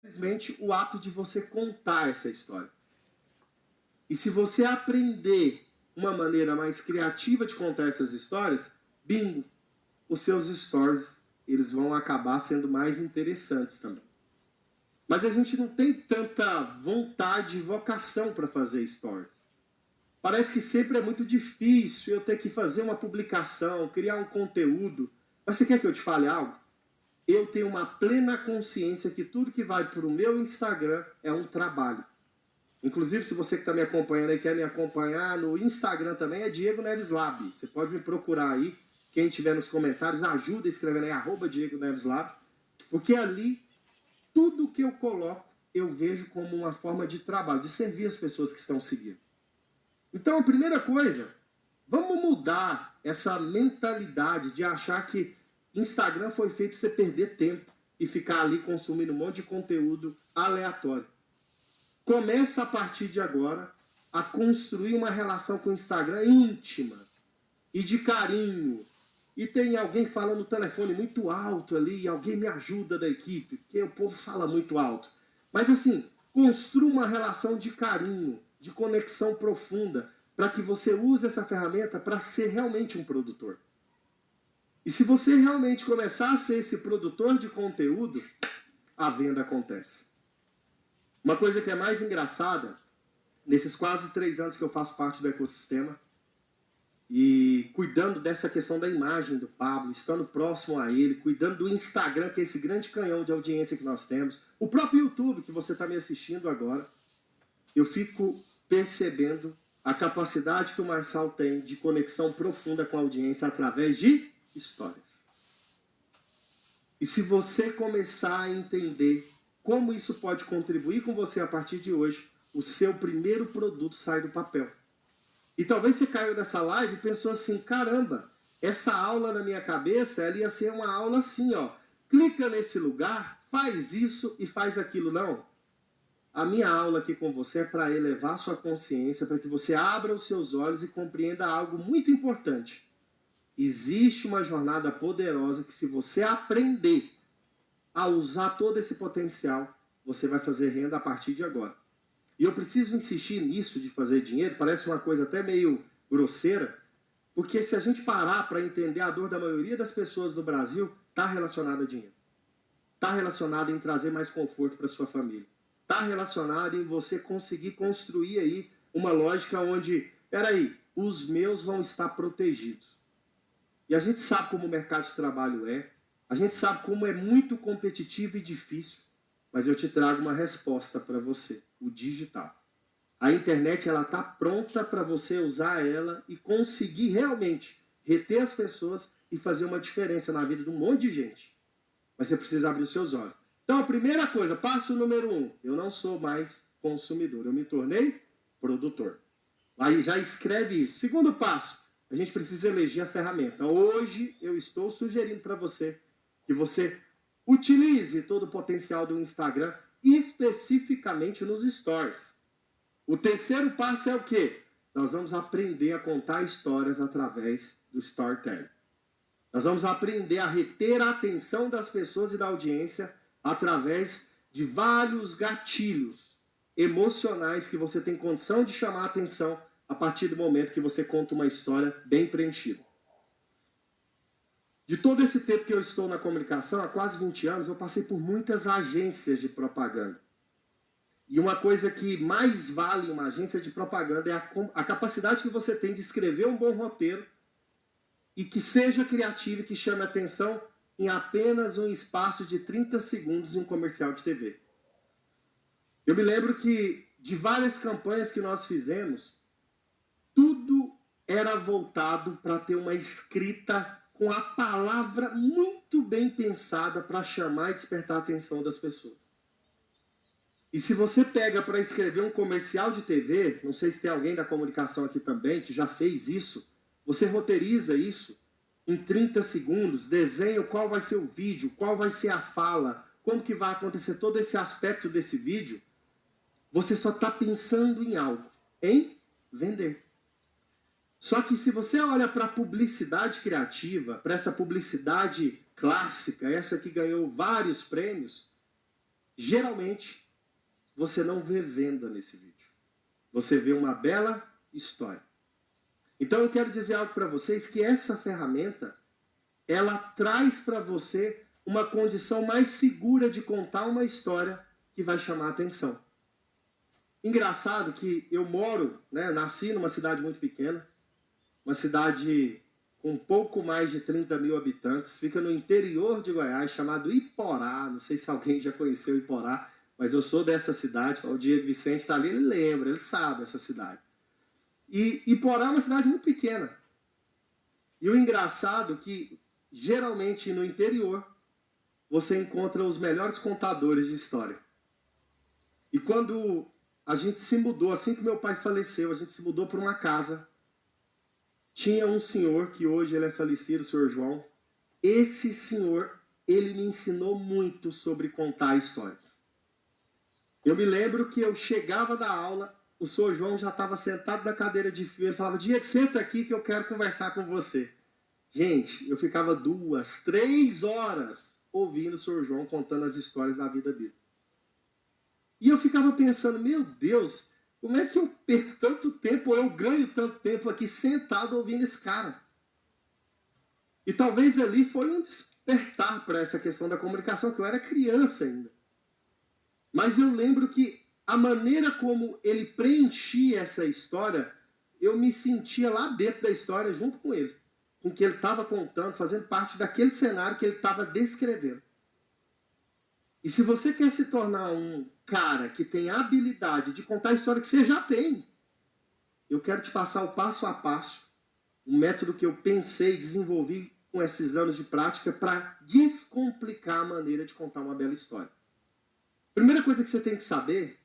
simplesmente o ato de você contar essa história. E se você aprender uma maneira mais criativa de contar essas histórias, bingo, os seus stories eles vão acabar sendo mais interessantes também. Mas a gente não tem tanta vontade e vocação para fazer stories. Parece que sempre é muito difícil eu ter que fazer uma publicação, criar um conteúdo. Mas você quer que eu te fale algo? Eu tenho uma plena consciência que tudo que vai para o meu Instagram é um trabalho. Inclusive, se você que está me acompanhando e quer me acompanhar no Instagram também, é Diego Neves Lab. Você pode me procurar aí. Quem tiver nos comentários, ajuda escrevendo aí, @Diego Neves Lab. Porque ali, tudo que eu coloco, eu vejo como uma forma de trabalho, de servir as pessoas que estão seguindo. Então, a primeira coisa, vamos mudar essa mentalidade de achar que Instagram foi feito para você perder tempo e ficar ali consumindo um monte de conteúdo aleatório. Começa a partir de agora a construir uma relação com o Instagram íntima e de carinho. E tem alguém falando no telefone muito alto ali, alguém me ajuda da equipe, porque o povo fala muito alto. Mas assim, construa uma relação de carinho, de conexão profunda, para que você use essa ferramenta para ser realmente um produtor. E se você realmente começar a ser esse produtor de conteúdo, a venda acontece. Uma coisa que é mais engraçada, nesses quase 3 anos que eu faço parte do ecossistema, e cuidando dessa questão da imagem do Pablo, estando próximo a ele, cuidando do Instagram, que é esse grande canhão de audiência que nós temos, o próprio YouTube, que você está me assistindo agora, eu fico percebendo a capacidade que o Marçal tem de conexão profunda com a audiência através de histórias. E se você começar a entender como isso pode contribuir com você a partir de hoje, o seu primeiro produto sai do papel. E talvez você caiu nessa live e pensou assim, caramba, essa aula na minha cabeça, ela ia ser uma aula assim, ó. Clica nesse lugar, faz isso e faz aquilo. Não. A minha aula aqui com você é para elevar sua consciência, para que você abra os seus olhos e compreenda algo muito importante. Existe uma jornada poderosa que, se você aprender a usar todo esse potencial, você vai fazer renda a partir de agora. E eu preciso insistir nisso de fazer dinheiro, parece uma coisa até meio grosseira, porque se a gente parar para entender a dor da maioria das pessoas do Brasil, está relacionada a dinheiro. Está relacionado em trazer mais conforto para sua família. Está relacionado em você conseguir construir aí uma lógica onde, peraí, os meus vão estar protegidos. E a gente sabe como o mercado de trabalho é, a gente sabe como é muito competitivo e difícil, mas eu te trago uma resposta para você, o digital. A internet ela está pronta para você usar ela e conseguir realmente reter as pessoas e fazer uma diferença na vida de um monte de gente. Mas você precisa abrir os seus olhos. Então a primeira coisa, passo número 1, eu não sou mais consumidor, eu me tornei produtor. Aí já escreve isso. Segundo passo, a gente precisa eleger a ferramenta. Hoje eu estou sugerindo para você que você utilize todo o potencial do Instagram, especificamente nos stories. O terceiro passo é o quê? Nós vamos aprender a contar histórias através do storytelling. Nós vamos aprender a reter a atenção das pessoas e da audiência através de vários gatilhos emocionais que você tem condição de chamar a atenção a partir do momento que você conta uma história bem preenchida. De todo esse tempo que eu estou na comunicação, há quase 20 anos, eu passei por muitas agências de propaganda. E uma coisa que mais vale uma agência de propaganda é a capacidade que você tem de escrever um bom roteiro e que seja criativo e que chame a atenção em apenas um espaço de 30 segundos em um comercial de TV. Eu me lembro que de várias campanhas que nós fizemos, tudo era voltado para ter uma escrita com a palavra muito bem pensada para chamar e despertar a atenção das pessoas. E se você pega para escrever um comercial de TV, não sei se tem alguém da comunicação aqui também que já fez isso, você roteiriza isso em 30 segundos, desenha qual vai ser o vídeo, qual vai ser a fala, como que vai acontecer todo esse aspecto desse vídeo, você só está pensando em algo, em vender. Só que se você olha para a publicidade criativa, para essa publicidade clássica, essa que ganhou vários prêmios, geralmente, você não vê venda nesse vídeo. Você vê uma bela história. Então eu quero dizer algo para vocês, que essa ferramenta, ela traz para você uma condição mais segura de contar uma história que vai chamar a atenção. Engraçado que eu moro, nasci numa cidade muito pequena, uma cidade com um pouco mais de 30 mil habitantes, fica no interior de Goiás, chamado Iporá. Não sei se alguém já conheceu Iporá, mas eu sou dessa cidade. O Diego Vicente está ali, ele lembra, ele sabe essa cidade. E Iporá é uma cidade muito pequena. E o engraçado é que, geralmente, no interior, você encontra os melhores contadores de história. E quando a gente se mudou, assim que meu pai faleceu, a gente se mudou para uma casa. Tinha um senhor, que hoje ele é falecido, o senhor João. Esse senhor, ele me ensinou muito sobre contar histórias. Eu me lembro que eu chegava da aula, o senhor João já estava sentado na cadeira de fio, ele falava, Diego, senta aqui que eu quero conversar com você. Gente, eu ficava 2, 3 horas ouvindo o senhor João contando as histórias da vida dele. E eu ficava pensando, meu Deus, como é que eu perco tanto tempo, ou eu ganho tanto tempo aqui sentado ouvindo esse cara? E talvez ali foi um despertar para essa questão da comunicação, que eu era criança ainda. Mas eu lembro que a maneira como ele preenchia essa história, eu me sentia lá dentro da história junto com ele, com o que ele estava contando, fazendo parte daquele cenário que ele estava descrevendo. E se você quer se tornar um cara que tem a habilidade de contar a história que você já tem, eu quero te passar o passo a passo, um método que eu pensei e desenvolvi com esses anos de prática para descomplicar a maneira de contar uma bela história. Primeira coisa que você tem que saber,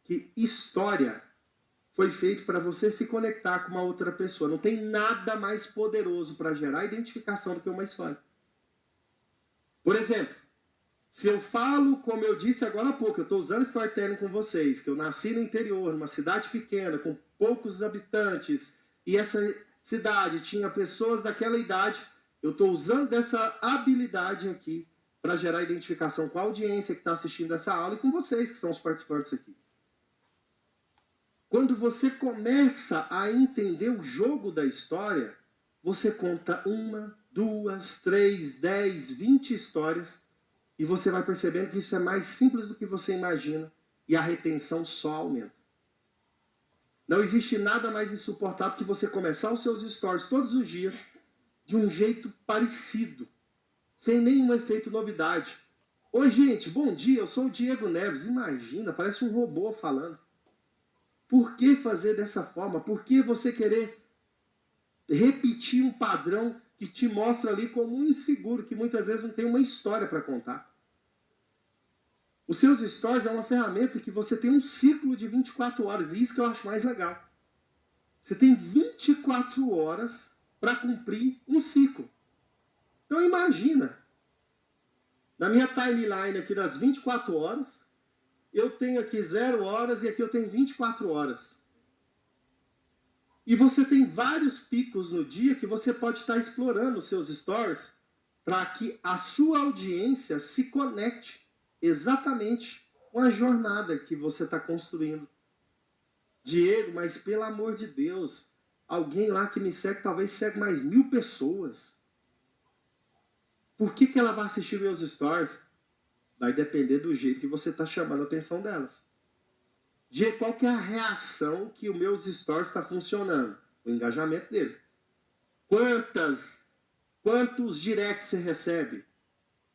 que história foi feito para você se conectar com uma outra pessoa. Não tem nada mais poderoso para gerar identificação do que uma história. Por exemplo, se eu falo, como eu disse agora há pouco, eu estou usando storytelling com vocês, que eu nasci no interior, numa cidade pequena, com poucos habitantes, e essa cidade tinha pessoas daquela idade, eu estou usando dessa habilidade aqui para gerar identificação com a audiência que está assistindo essa aula e com vocês, que são os participantes aqui. Quando você começa a entender o jogo da história, você conta 1, 2, 3, 10, 20 histórias, e você vai percebendo que isso é mais simples do que você imagina, e a retenção só aumenta. Não existe nada mais insuportável que você começar os seus stories todos os dias de um jeito parecido, sem nenhum efeito novidade. Oi, gente, bom dia, eu sou o Diego Neves. Imagina, parece um robô falando. Por que fazer dessa forma? Por que você querer repetir um padrão que te mostra ali como um inseguro, que muitas vezes não tem uma história para contar? Os seus stories é uma ferramenta que você tem um ciclo de 24 horas, e isso que eu acho mais legal. Você tem 24 horas para cumprir um ciclo. Então imagina, na minha timeline aqui das 24 horas, eu tenho aqui 0 horas e aqui eu tenho 24 horas. E você tem vários picos no dia que você pode estar explorando os seus stories para que a sua audiência se conecte exatamente com a jornada que você está construindo. Diego, mas pelo amor de Deus, alguém lá que me segue talvez segue mais 1000 pessoas. Por que ela vai assistir meus stories? Vai depender do jeito que você está chamando a atenção delas. Diego, qual que é a reação que os meus stories está funcionando? O engajamento dele. Quantos directs você recebe?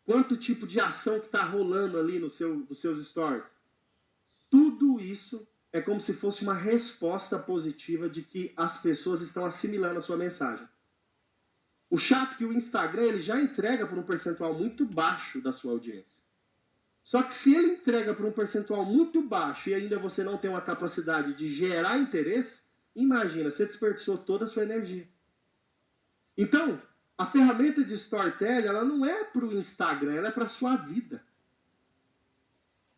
Quanto tipo de ação que está rolando ali nos seus stories? Tudo isso é como se fosse uma resposta positiva de que as pessoas estão assimilando a sua mensagem. O chato é que o Instagram ele já entrega por um percentual muito baixo da sua audiência. Só que se ele entrega por um percentual muito baixo e ainda você não tem uma capacidade de gerar interesse, imagina, você desperdiçou toda a sua energia. Então, a ferramenta de storytelling, ela não é para o Instagram, ela é para a sua vida.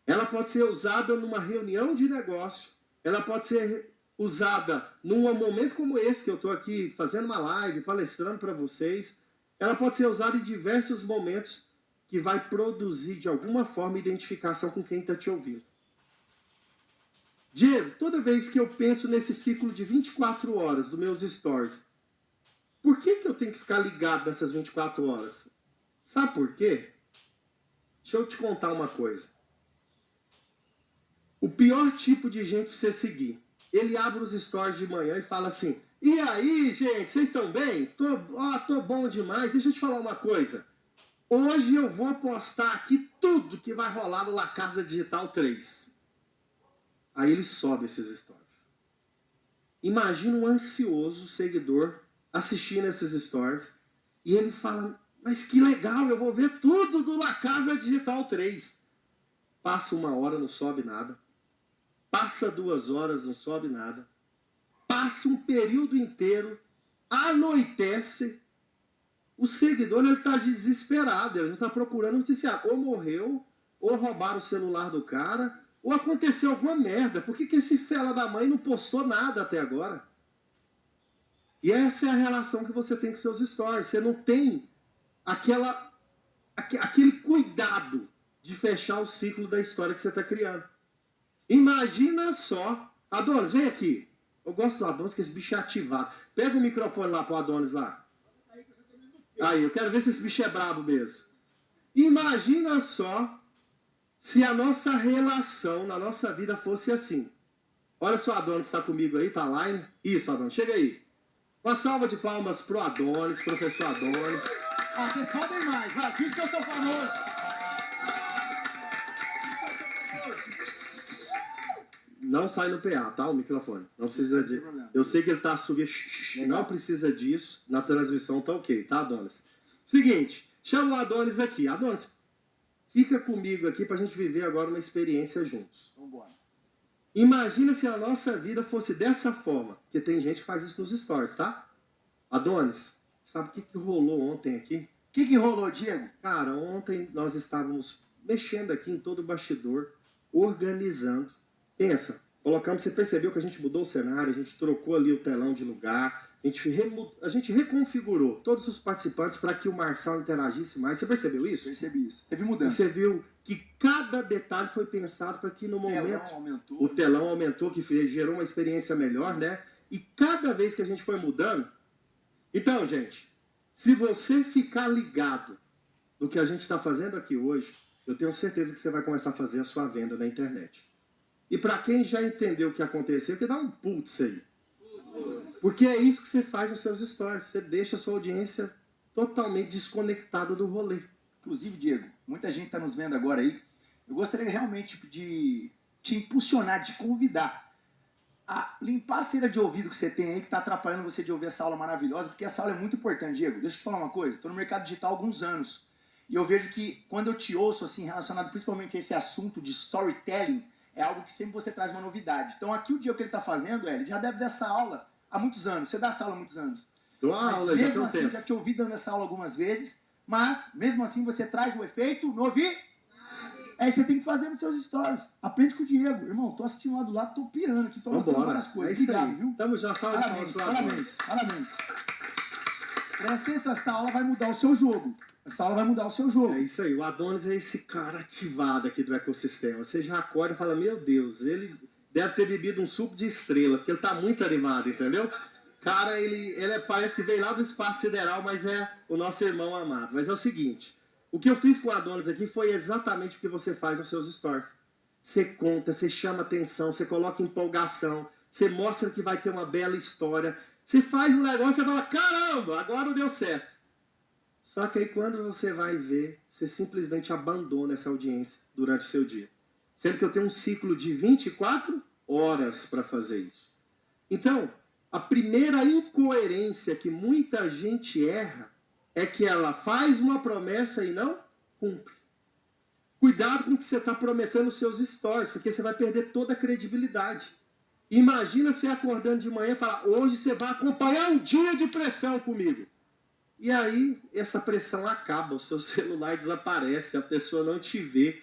Ela pode ser usada numa reunião de negócio, ela pode ser usada num momento como esse, que eu estou aqui fazendo uma live, palestrando para vocês. Ela pode ser usada em diversos momentos que vai produzir, de alguma forma, identificação com quem está te ouvindo. Diego, toda vez que eu penso nesse ciclo de 24 horas dos meus stories, por que eu tenho que ficar ligado nessas 24 horas? Sabe por quê? Deixa eu te contar uma coisa. O pior tipo de gente pra você seguir, ele abre os stories de manhã e fala assim, e aí, gente, vocês estão bem? Tô bom demais. Deixa eu te falar uma coisa. Hoje eu vou postar aqui tudo que vai rolar no La Casa Digital 3. Aí ele sobe esses stories. Imagina um ansioso seguidor assistindo esses stories e ele fala, mas que legal, eu vou ver tudo do La Casa Digital 3. Passa 1 hora, não sobe nada. Passa 2 horas, não sobe nada. Passa um período inteiro, anoitece, o seguidor está desesperado, ele não está procurando noticiar. Ou morreu, ou roubaram o celular do cara, ou aconteceu alguma merda. Por que esse fela da mãe não postou nada até agora? E essa é a relação que você tem com seus stories. Você não tem aquele cuidado de fechar o ciclo da história que você está criando. Imagina só. Adonis, vem aqui. Eu gosto do Adonis, que esse bicho é ativado. Pega o microfone lá pro Adonis lá. Aí, eu quero ver se esse bicho é brabo mesmo. Imagina só se a nossa relação na nossa vida fosse assim. Olha se o Adonis está comigo aí, tá online. Isso, Adonis, chega aí. Uma salva de palmas pro Adonis, professor Adonis. Ah, vocês podem mais, vai, finge que eu sou famoso. Não sai no PA, tá? O microfone. Não precisa de... Eu sei que ele tá subindo. Não precisa disso. Na transmissão tá ok, tá, Adonis? Seguinte, chama o Adonis aqui. Adonis, fica comigo aqui pra gente viver agora uma experiência juntos. Vambora. Imagina se a nossa vida fosse dessa forma. Porque tem gente que faz isso nos stories, tá? Adonis, sabe o que rolou ontem aqui? O que rolou, Diego? Cara, ontem nós estávamos mexendo aqui em todo o bastidor, organizando. Pensa, colocamos, você percebeu que a gente mudou o cenário, a gente trocou ali o telão de lugar, a gente reconfigurou todos os participantes para que o Marçal interagisse mais. Você percebeu isso? Percebi isso. Teve mudança. Você viu que cada detalhe foi pensado para que no momento o telão aumentou, que gerou uma experiência melhor, né? E cada vez que a gente foi mudando... Então, gente, se você ficar ligado no que a gente está fazendo aqui hoje, eu tenho certeza que você vai começar a fazer a sua venda na internet. E para quem já entendeu o que aconteceu, que dá um putz aí. Porque é isso que você faz nos seus stories. Você deixa a sua audiência totalmente desconectada do rolê. Inclusive, Diego, muita gente está nos vendo agora aí. Eu gostaria realmente de te impulsionar, de te convidar a limpar a cera de ouvido que você tem aí, que está atrapalhando você de ouvir essa aula maravilhosa, porque essa aula é muito importante, Diego. Deixa eu te falar uma coisa. Estou no mercado digital há alguns anos. E eu vejo que quando eu te ouço, assim, relacionado principalmente a esse assunto de storytelling, é algo que sempre você traz uma novidade. Então aqui o Diego que ele está fazendo, ele já deve dar essa aula há muitos anos. Você dá essa aula há muitos anos. Dou a aula, mesmo já tem um assim, tempo. já te ouvi dando essa aula algumas vezes, mas mesmo assim você traz o efeito novidade. Aí você tem que fazer nos seus stories. Aprende com o Diego. Irmão, tô assistindo lá do lado, tô pirando aqui, tô anotando várias coisas. É isso Obrigado, aí. viu? Tamo já salve Parabéns. Presta atenção, essa aula vai mudar o seu jogo. Essa aula vai mudar o seu jogo. É isso aí, o Adonis é esse cara ativado aqui do ecossistema. Você já acorda e fala, meu Deus, ele deve ter bebido um suco de estrela, porque ele tá muito animado, entendeu? Cara, parece que veio lá do espaço sideral, mas é o nosso irmão amado. Mas é o seguinte, o que eu fiz com o Adonis aqui foi exatamente o que você faz nos seus stories. Você conta, você chama atenção, você coloca empolgação, você mostra que vai ter uma bela história. Você faz um negócio e fala, caramba, agora deu certo. Só que aí quando você vai ver, você simplesmente abandona essa audiência durante o seu dia. Sendo que eu tenho um ciclo de 24 horas para fazer isso. Então, a primeira incoerência que muita gente erra é que ela faz uma promessa e não cumpre. Cuidado com o que você está prometendo nos seus stories, porque você vai perder toda a credibilidade. Imagina você acordando de manhã e falar, hoje você vai acompanhar um dia de pressão comigo. E aí, essa pressão acaba, o seu celular desaparece, a pessoa não te vê.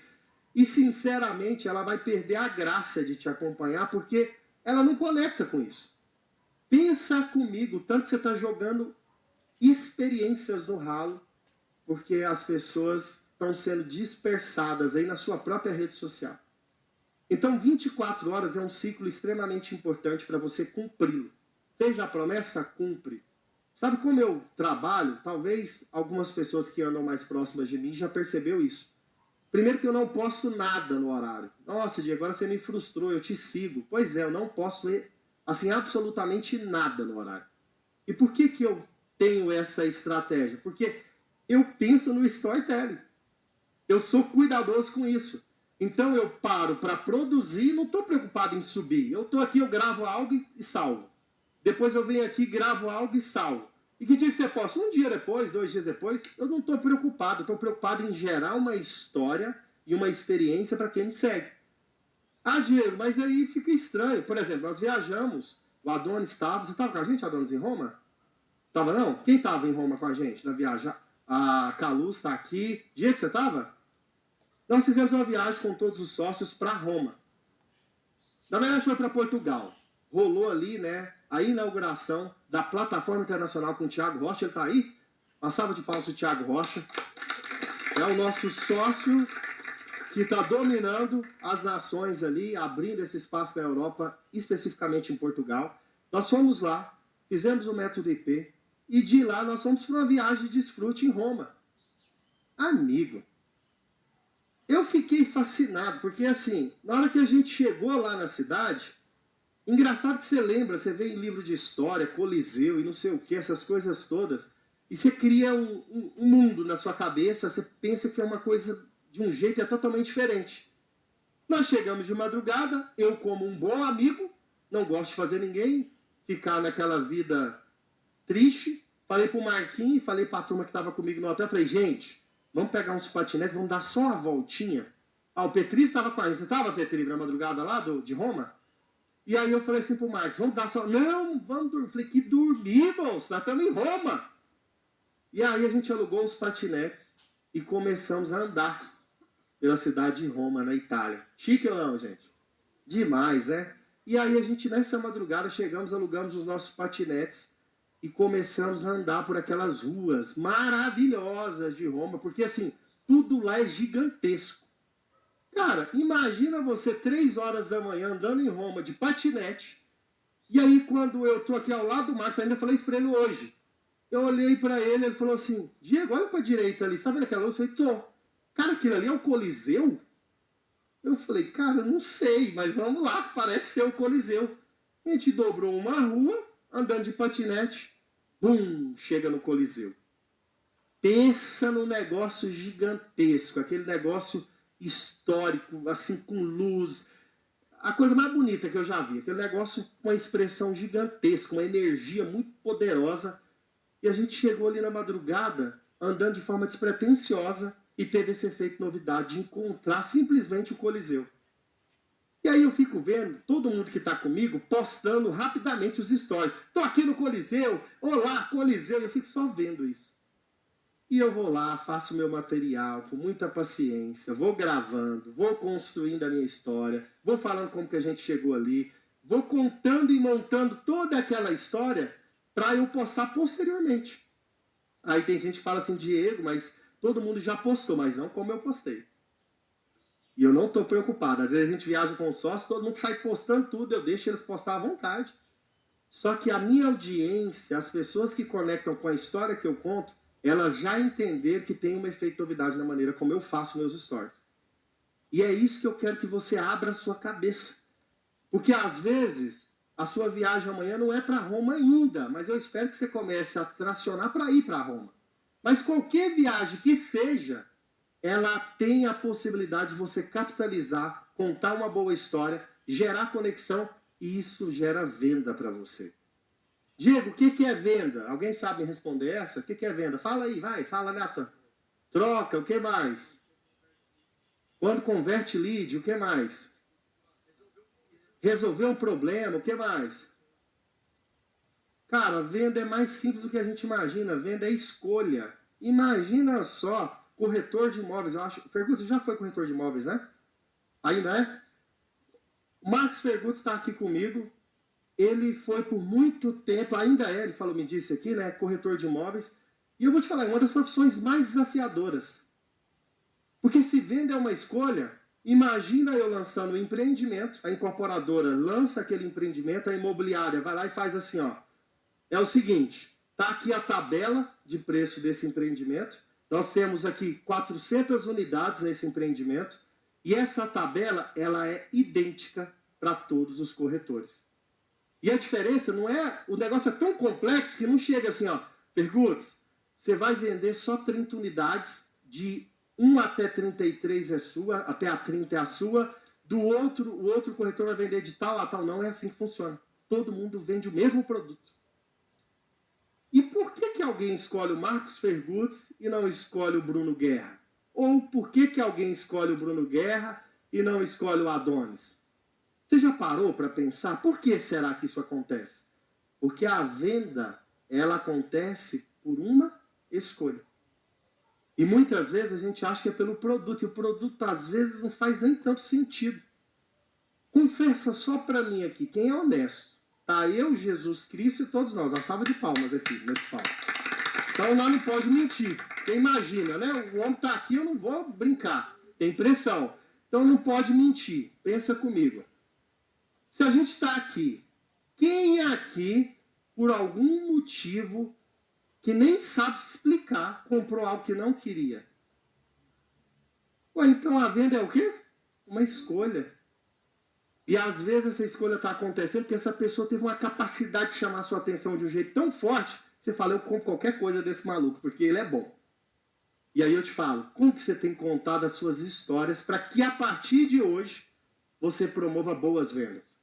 E, sinceramente, ela vai perder a graça de te acompanhar, porque ela não conecta com isso. Pensa comigo, tanto que você está jogando experiências no ralo, porque as pessoas estão sendo dispersadas aí na sua própria rede social. Então, 24 horas é um ciclo extremamente importante para você cumpri-lo. Fez a promessa? Cumpre. Sabe como eu trabalho? Talvez algumas pessoas que andam mais próximas de mim já percebeu isso. Primeiro que eu não posto nada no horário. Nossa, Diego, agora você me frustrou, eu te sigo. Pois é, eu não posto assim, absolutamente nada no horário. E por que eu tenho essa estratégia? Porque eu penso no storytelling. Eu sou cuidadoso com isso. Então eu paro para produzir, não estou preocupado em subir. Eu estou aqui, eu gravo algo e salvo. Depois eu venho aqui, gravo algo e salvo. E que dia que você posta? Um dia depois, 2 dias depois? Eu não estou preocupado. Estou preocupado em gerar uma história e uma experiência para quem me segue. Ah, Diego, mas aí fica estranho. Por exemplo, nós viajamos. O Adonis estava. Você estava com a gente, Adonis, em Roma? Estava não? Quem estava em Roma com a gente na viagem? A Caluz está aqui. Dia que você estava? Nós fizemos uma viagem com todos os sócios para Roma. Na verdade, foi para Portugal. Rolou ali, né, a inauguração da Plataforma Internacional com o Thiago Rocha. Ele está aí? Uma salva de palmas para o Thiago Rocha. É o nosso sócio que está dominando as nações ali, abrindo esse espaço na Europa, especificamente em Portugal. Nós fomos lá, fizemos o método IP, e de lá nós fomos para uma viagem de desfrute em Roma. Amigo, eu fiquei fascinado, porque assim, na hora que a gente chegou lá na cidade, engraçado que você lembra, você vê em livro de história, Coliseu e não sei o que, essas coisas todas, e você cria um mundo na sua cabeça, você pensa que é uma coisa de um jeito é totalmente diferente. Nós chegamos de madrugada, eu como um bom amigo, não gosto de fazer ninguém ficar naquela vida triste, falei pro Marquinhos, falei pra turma que estava comigo no hotel, falei, gente, vamos pegar uns patinetes, vamos dar só uma voltinha. Ah, o Petri estava com a gente, você estava, Petri, na madrugada lá de Roma? E aí eu falei assim pro Marcos, vamos dar só... Não, vamos dormir. Falei, que dormir, moço, nós estamos em Roma. E aí a gente alugou os patinetes e começamos a andar pela cidade de Roma, na Itália. Chique ou não, gente? Demais, né? E aí a gente, nessa madrugada, chegamos, alugamos os nossos patinetes e começamos a andar por aquelas ruas maravilhosas de Roma, porque assim, tudo lá é gigantesco. Cara, imagina você 3 horas da manhã andando em Roma de patinete, e aí quando eu tô aqui ao lado do Marcos, ainda falei isso pra ele hoje, eu olhei pra ele, ele falou assim, Diego, olha pra direita ali, você tá vendo aquela luz? Eu falei, tô. Cara, aquilo ali é o Coliseu? Eu falei, cara, não sei, mas vamos lá, parece ser o Coliseu. A gente dobrou uma rua, andando de patinete, bum, chega no Coliseu. Pensa no negócio gigantesco, aquele negócio histórico, assim, com luz. A coisa mais bonita que eu já vi, aquele negócio com uma expressão gigantesca, uma energia muito poderosa. E a gente chegou ali na madrugada, andando de forma despretensiosa, e teve esse efeito novidade de encontrar simplesmente o Coliseu. E aí eu fico vendo todo mundo que está comigo postando rapidamente os stories. Estou aqui no Coliseu, olá, Coliseu, eu fico só vendo isso. E eu vou lá, faço meu material com muita paciência, vou gravando, vou construindo a minha história, vou falando como que a gente chegou ali, vou contando e montando toda aquela história para eu postar posteriormente. Aí tem gente que fala assim, Diego, mas todo mundo já postou, mas não como eu postei. E eu não estou preocupado. Às vezes a gente viaja com sócio, todo mundo sai postando tudo, eu deixo eles postar à vontade. Só que a minha audiência, as pessoas que conectam com a história que eu conto, elas já entenderam que tem uma efeito novidade na maneira como eu faço meus stories. E é isso que eu quero que você abra a sua cabeça. Porque às vezes a sua viagem amanhã não é para Roma ainda, mas eu espero que você comece a tracionar para ir para Roma. Mas qualquer viagem que seja, ela tem a possibilidade de você capitalizar, contar uma boa história, gerar conexão, e isso gera venda para você. Diego, o que é venda? Alguém sabe responder essa? O que é venda? Fala aí, vai, fala, gata. Troca, o que mais? Quando converte lead, o que mais? Resolver um problema, o que mais? Cara, venda é mais simples do que a gente imagina. Venda é escolha. Imagina só, corretor de imóveis. Eu acho... Fergutz, você já foi corretor de imóveis, né? Ainda é? O Marcos Fergutz está aqui comigo. Ele foi por muito tempo, ainda é, ele falou, me disse aqui, né? Corretor de imóveis. E eu vou te falar, é uma das profissões mais desafiadoras. Porque se venda é uma escolha, imagina eu lançando um empreendimento, a incorporadora lança aquele empreendimento, a imobiliária vai lá e faz assim, ó. É o seguinte, tá aqui a tabela de preço desse empreendimento, nós temos aqui 400 unidades nesse empreendimento, e essa tabela, ela é idêntica para todos os corretores. E a diferença não é, o negócio é tão complexo que não chega assim, ó, Fergutz, você vai vender só 30 unidades, de 1 até 33 é sua, até a 30 é a sua, o outro corretor vai vender de tal a tal, não é assim que funciona. Todo mundo vende o mesmo produto. E por que alguém escolhe o Marcos Fergutz e não escolhe o Bruno Guerra? Ou por que alguém escolhe o Bruno Guerra e não escolhe o Adonis? Você já parou para pensar por que será que isso acontece? Porque a venda, ela acontece por uma escolha. E muitas vezes a gente acha que é pelo produto, e o produto às vezes não faz nem tanto sentido. Confessa só para mim aqui, quem é honesto? Tá eu, Jesus Cristo e todos nós. Uma salva de palmas aqui nesse palco. Então nós não pode mentir. Porque imagina, né? O homem tá aqui, eu não vou brincar. Tem pressão. Então não pode mentir. Pensa comigo. Se a gente está aqui, quem aqui, por algum motivo que nem sabe explicar, comprou algo que não queria? Ué, então a venda é o quê? Uma escolha. E às vezes essa escolha está acontecendo porque essa pessoa teve uma capacidade de chamar a sua atenção de um jeito tão forte, que você fala, eu compro qualquer coisa desse maluco, porque ele é bom. E aí eu te falo, como que você tem contado as suas histórias para que a partir de hoje você promova boas vendas?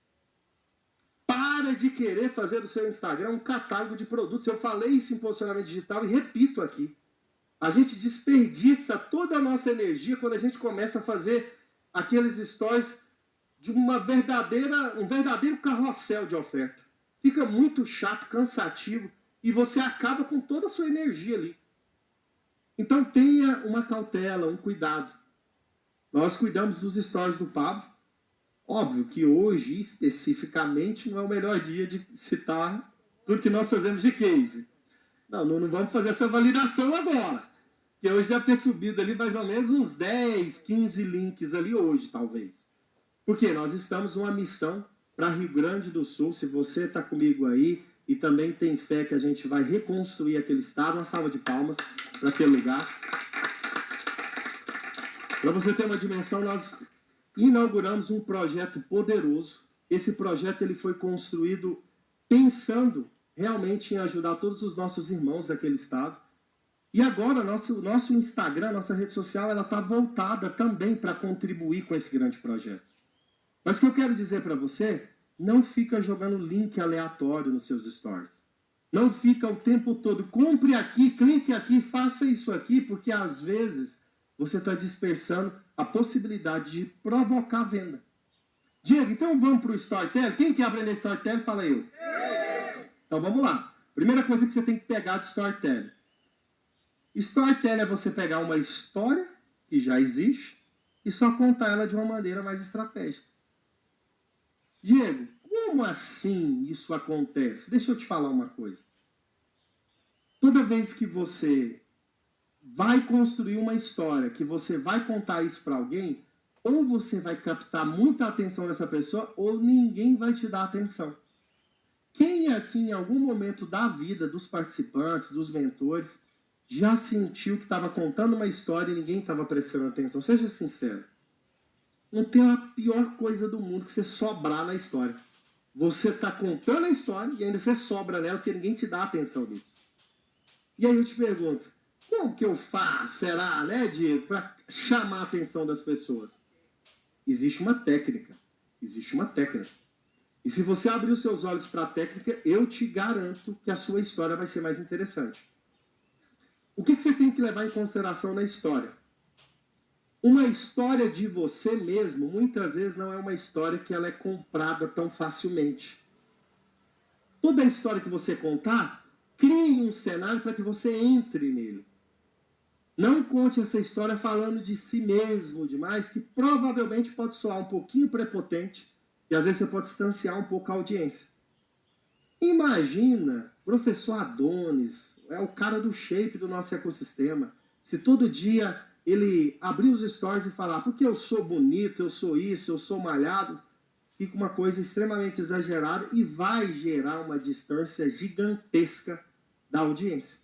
Para de querer fazer do seu Instagram um catálogo de produtos. Eu falei isso em posicionamento digital e repito aqui. A gente desperdiça toda a nossa energia quando a gente começa a fazer aqueles stories de um verdadeiro carrossel de oferta. Fica muito chato, cansativo e você acaba com toda a sua energia ali. Então tenha uma cautela, um cuidado. Nós cuidamos dos stories do Pablo. Óbvio que hoje, especificamente, não é o melhor dia de citar tudo que nós fazemos de case. Não vamos fazer essa validação agora. Porque hoje deve ter subido ali mais ou menos uns 10, 15 links ali hoje, talvez. Porque nós estamos numa missão para Rio Grande do Sul. Se você está comigo aí e também tem fé que a gente vai reconstruir aquele estado, uma salva de palmas para aquele lugar. Para você ter uma dimensão, nós inauguramos um projeto poderoso. Esse projeto ele foi construído pensando realmente em ajudar todos os nossos irmãos daquele estado. E agora nosso Instagram, nossa rede social, ela está voltada também para contribuir com esse grande projeto. Mas o que eu quero dizer para você, não fica jogando link aleatório nos seus stories. Não fica o tempo todo, compre aqui, clique aqui, faça isso aqui, porque às vezes você está dispersando a possibilidade de provocar venda. Diego, então vamos para o Storytelling? Quem quer aprender Storytelling? Fala eu. Então vamos lá. Primeira coisa que você tem que pegar de Storytelling. Storytelling é você pegar uma história que já existe e só contar ela de uma maneira mais estratégica. Diego, como assim isso acontece? Deixa eu te falar uma coisa. Toda vez que você vai construir uma história, que você vai contar isso para alguém, ou você vai captar muita atenção dessa pessoa, ou ninguém vai te dar atenção. Quem aqui, em algum momento da vida dos participantes, dos mentores, já sentiu que estava contando uma história e ninguém estava prestando atenção? Seja sincero. Não tem a pior coisa do mundo que você sobrar na história. Você está contando a história e ainda você sobra nela porque ninguém te dá atenção nisso. E aí eu te pergunto, como que eu faço, será, né, Diego, para chamar a atenção das pessoas? Existe uma técnica. Existe uma técnica. E se você abrir os seus olhos para a técnica, eu te garanto que a sua história vai ser mais interessante. O que você tem que levar em consideração na história? Uma história de você mesmo, muitas vezes não é uma história que ela é comprada tão facilmente. Toda a história que você contar, crie um cenário para que você entre nele. Não conte essa história falando de si mesmo demais, que provavelmente pode soar um pouquinho prepotente e às vezes você pode distanciar um pouco a audiência. Imagina, professor Adonis, é o cara do shape do nosso ecossistema. Se todo dia ele abrir os stories e falar, porque eu sou bonito, eu sou isso, eu sou malhado, fica uma coisa extremamente exagerada e vai gerar uma distância gigantesca da audiência.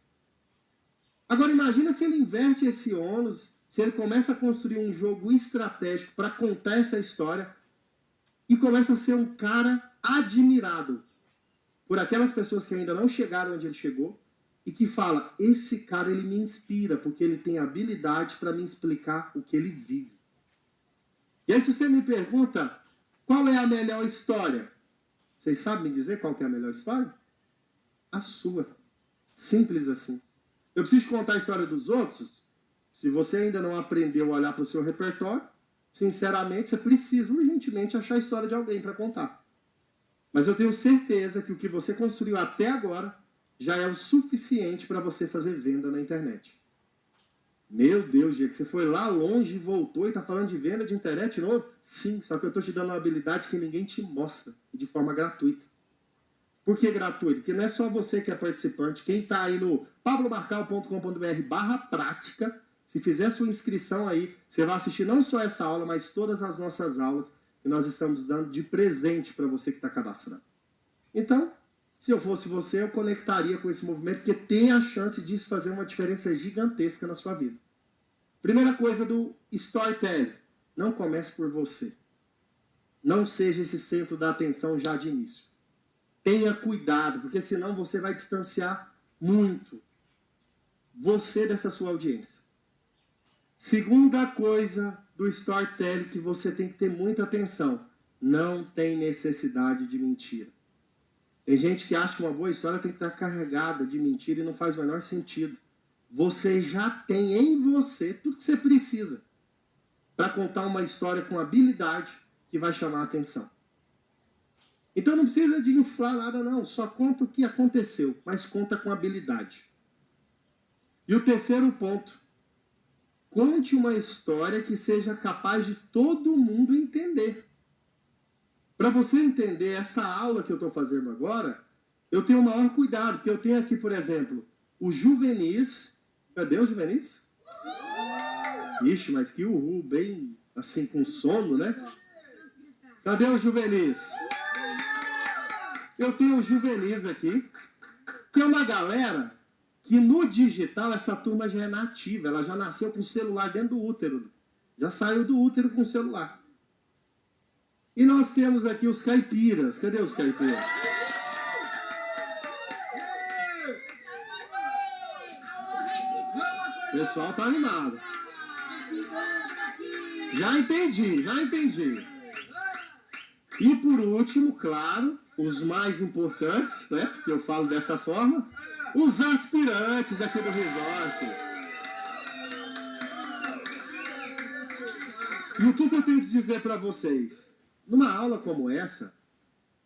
Agora imagina se ele inverte esse ônus, se ele começa a construir um jogo estratégico para contar essa história e começa a ser um cara admirado por aquelas pessoas que ainda não chegaram onde ele chegou e que fala, esse cara ele me inspira porque ele tem habilidade para me explicar o que ele vive. E aí se você me pergunta, qual é a melhor história? Vocês sabem me dizer qual que é a melhor história? A sua. Simples assim. Eu preciso contar a história dos outros? Se você ainda não aprendeu a olhar para o seu repertório, sinceramente, você precisa urgentemente achar a história de alguém para contar. Mas eu tenho certeza que o que você construiu até agora já é o suficiente para você fazer venda na internet. Meu Deus, Diego, você foi lá longe e voltou e está falando de venda de internet de novo? Sim, só que eu estou te dando uma habilidade que ninguém te mostra, de forma gratuita. Por que gratuito? Porque não é só você que é participante. Quem está aí no pablomarcal.com.br/prática, se fizer sua inscrição aí, você vai assistir não só essa aula, mas todas as nossas aulas que nós estamos dando de presente para você que está cadastrando. Então, se eu fosse você, eu conectaria com esse movimento, porque tem a chance disso fazer uma diferença gigantesca na sua vida. Primeira coisa do storytelling, não comece por você. Não seja esse centro da atenção já de início. Tenha cuidado, porque senão você vai distanciar muito você dessa sua audiência. Segunda coisa do storytelling que você tem que ter muita atenção, não tem necessidade de mentira. Tem gente que acha que uma boa história tem que estar carregada de mentira e não faz o menor sentido. Você já tem em você tudo que você precisa para contar uma história com habilidade que vai chamar a atenção. Então não precisa de inflar nada não, só conta o que aconteceu, mas conta com habilidade. E o terceiro ponto, conte uma história que seja capaz de todo mundo entender. Para você entender essa aula que eu estou fazendo agora, eu tenho o maior cuidado, porque eu tenho aqui, por exemplo, o Juvenis. Cadê o Juvenis? Ixi, mas que uhul, bem assim, com sono, né? Cadê o Juvenis? Eu tenho o Juvenis aqui, que é uma galera que no digital, essa turma já é nativa, ela já nasceu com o celular dentro do útero, já saiu do útero com o celular. E nós temos aqui os caipiras, cadê os caipiras? O pessoal tá animado. Já entendi. E por último, claro, os mais importantes, né, porque eu falo dessa forma, os aspirantes aqui do resort. E o que eu tenho que dizer para vocês? Numa aula como essa,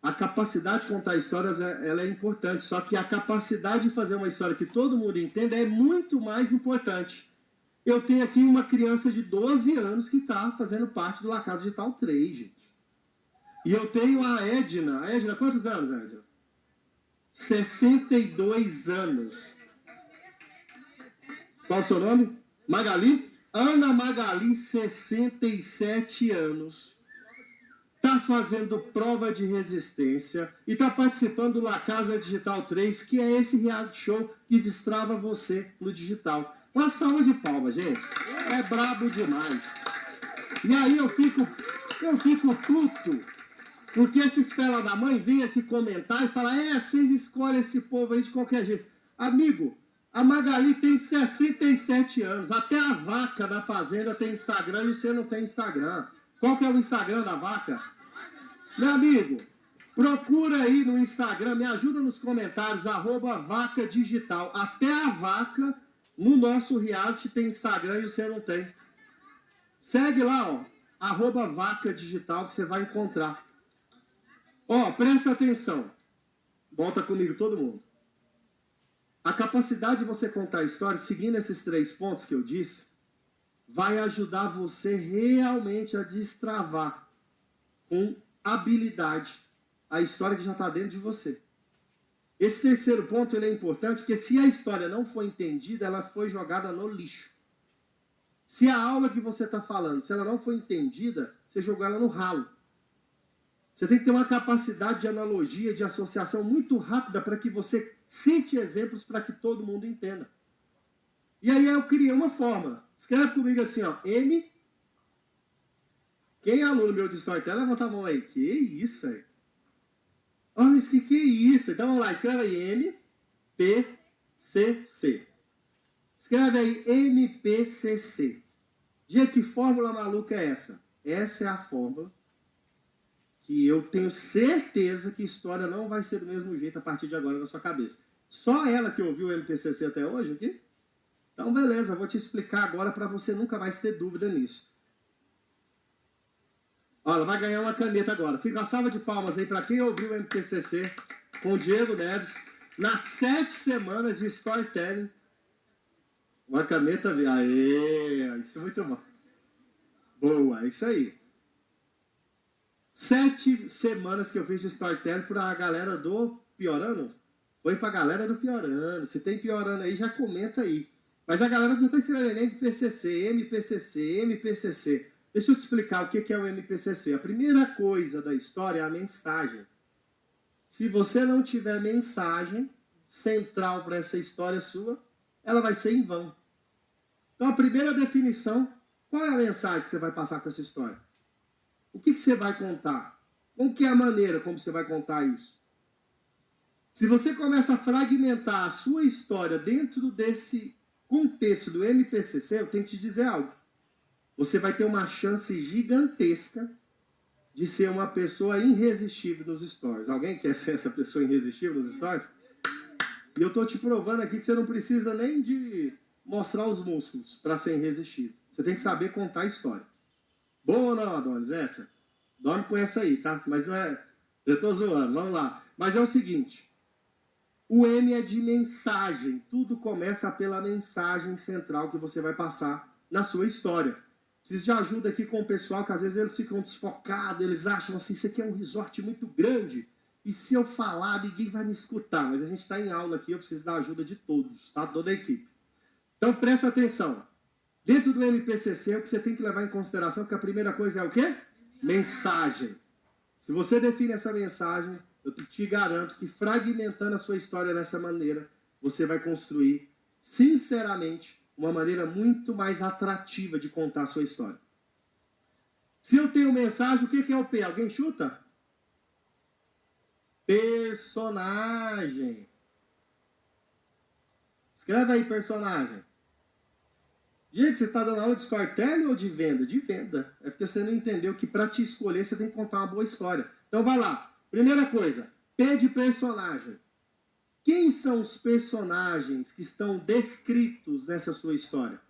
a capacidade de contar histórias ela é importante, só que a capacidade de fazer uma história que todo mundo entenda é muito mais importante. Eu tenho aqui uma criança de 12 anos que está fazendo parte do La Casa Digital 3, gente. E eu tenho a Edna. A Edna, quantos anos, Edna? 62 anos. Qual o seu nome? Magali? Ana Magali, 67 anos. Está fazendo prova de resistência e está participando do La Casa Digital 3, que é esse reality show que destrava você no digital. Uma salva de palmas, gente. É brabo demais. E aí eu fico puto, porque esses fela da mãe vêm aqui comentar e falar, vocês escolhem esse povo aí de qualquer jeito. Amigo, a Magali tem 67 anos. Até a vaca da fazenda tem Instagram e você não tem Instagram. Qual que é o Instagram da vaca? Meu amigo, procura aí no Instagram, me ajuda nos comentários, @vacadigital. Até a vaca no nosso reality tem Instagram e você não tem. Segue lá, @vacadigital, que você vai encontrar. Presta atenção. Volta comigo todo mundo. A capacidade de você contar a história, seguindo esses 3 pontos que eu disse, vai ajudar você realmente a destravar com habilidade a história que já está dentro de você. Esse terceiro ponto ele é importante porque se a história não foi entendida, ela foi jogada no lixo. Se a aula que você está falando, se ela não for entendida, você jogou ela no ralo. Você tem que ter uma capacidade de analogia, de associação muito rápida para que você cite exemplos para que todo mundo entenda. E aí eu criei uma fórmula. Escreve comigo assim, ó, M. Quem é aluno meu de Storytelling, levanta a mão aí. Que isso aí? Olha isso, que é isso? Então vamos lá, escreve aí M, P, C, C. Escreve aí MPCC. Gente, que fórmula maluca é essa? Essa é a fórmula que eu tenho certeza que história não vai ser do mesmo jeito a partir de agora na sua cabeça. Só ela que ouviu o MPCC até hoje aqui? Então, beleza, eu vou te explicar agora para você nunca mais ter dúvida nisso. Olha, vai ganhar uma caneta agora. Fica uma salva de palmas aí para quem ouviu o MPCC com o Diego Neves nas 7 semanas de Storytelling. Uma caneta, aê, isso é muito bom. Boa, é isso aí. 7 semanas que eu fiz de Storytelling para a galera do Piorano. Foi para a galera do Piorano. Se tem Piorano aí, já comenta aí. Mas a galera já está escrevendo MPCC, MPCC, MPCC. Deixa eu te explicar o que é o MPCC. A primeira coisa da história é a mensagem. Se você não tiver mensagem central para essa história sua, ela vai ser em vão. Então, a primeira definição, qual é a mensagem que você vai passar com essa história? O que você vai contar? Qual que é a maneira como você vai contar isso? Se você começa a fragmentar a sua história dentro desse contexto do MPCC, eu tenho que te dizer algo. Você vai ter uma chance gigantesca de ser uma pessoa irresistível nos stories. Alguém quer ser essa pessoa irresistível nos stories? E eu estou te provando aqui que você não precisa nem de mostrar os músculos para ser irresistível. Você tem que saber contar a história. Boa ou não, Adonis? Essa? Dorme com essa aí, tá? Mas não é... Eu estou zoando, vamos lá. Mas é o seguinte. O M é de mensagem. Tudo começa pela mensagem central que você vai passar na sua história. Preciso de ajuda aqui com o pessoal, que às vezes eles ficam desfocados, eles acham assim, isso aqui é um resort muito grande, e se eu falar, ninguém vai me escutar. Mas a gente está em aula aqui, eu preciso da ajuda de todos, tá? Toda a equipe. Então presta atenção. Dentro do MPCC, o que você tem que levar em consideração, que a primeira coisa é o quê? Mensagem. Se você define essa mensagem, eu te garanto que fragmentando a sua história dessa maneira, você vai construir, sinceramente, uma maneira muito mais atrativa de contar a sua história. Se eu tenho mensagem, o que é o P? Alguém chuta? Personagem. Escreve aí, personagem. Diego, você está dando aula de storytelling ou de venda? De venda. É porque você não entendeu que para te escolher você tem que contar uma boa história. Então vai lá. Primeira coisa, P de personagem. Quem são os personagens que estão descritos nessa sua história?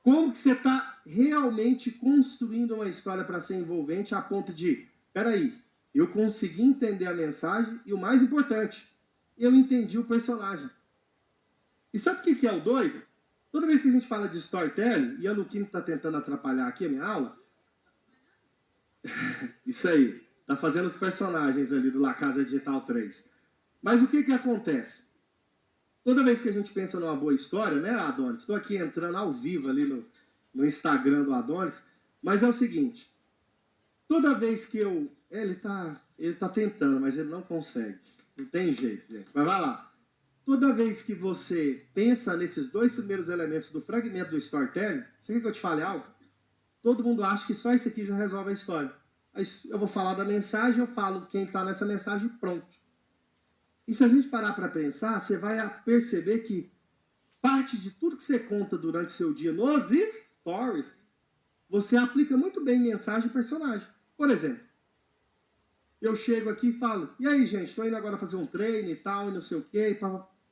Como que você está realmente construindo uma história para ser envolvente a ponto de, peraí, eu consegui entender a mensagem e o mais importante, eu entendi o personagem. E sabe o que é o doido? Toda vez que a gente fala de storytelling, e a Luquinha está tentando atrapalhar aqui a minha aula, isso aí, está fazendo os personagens ali do La Casa Digital 3. Mas o que acontece? Toda vez que a gente pensa numa boa história, né, Adonis? Estou aqui entrando ao vivo ali no Instagram do Adonis, mas é o seguinte, toda vez que eu... Ele tá tentando, mas ele não consegue. Não tem jeito, gente. Mas vai lá. Toda vez que você pensa nesses 2 primeiros elementos do fragmento do storytelling, você quer que eu te fale algo? Todo mundo acha que só isso aqui já resolve a história. Eu vou falar da mensagem, eu falo quem está nessa mensagem, pronto. E se a gente parar para pensar, você vai perceber que parte de tudo que você conta durante o seu dia nos stories, você aplica muito bem mensagem e personagem. Por exemplo, eu chego aqui e falo, e aí, gente, estou indo agora fazer um treino e tal, e não sei o quê.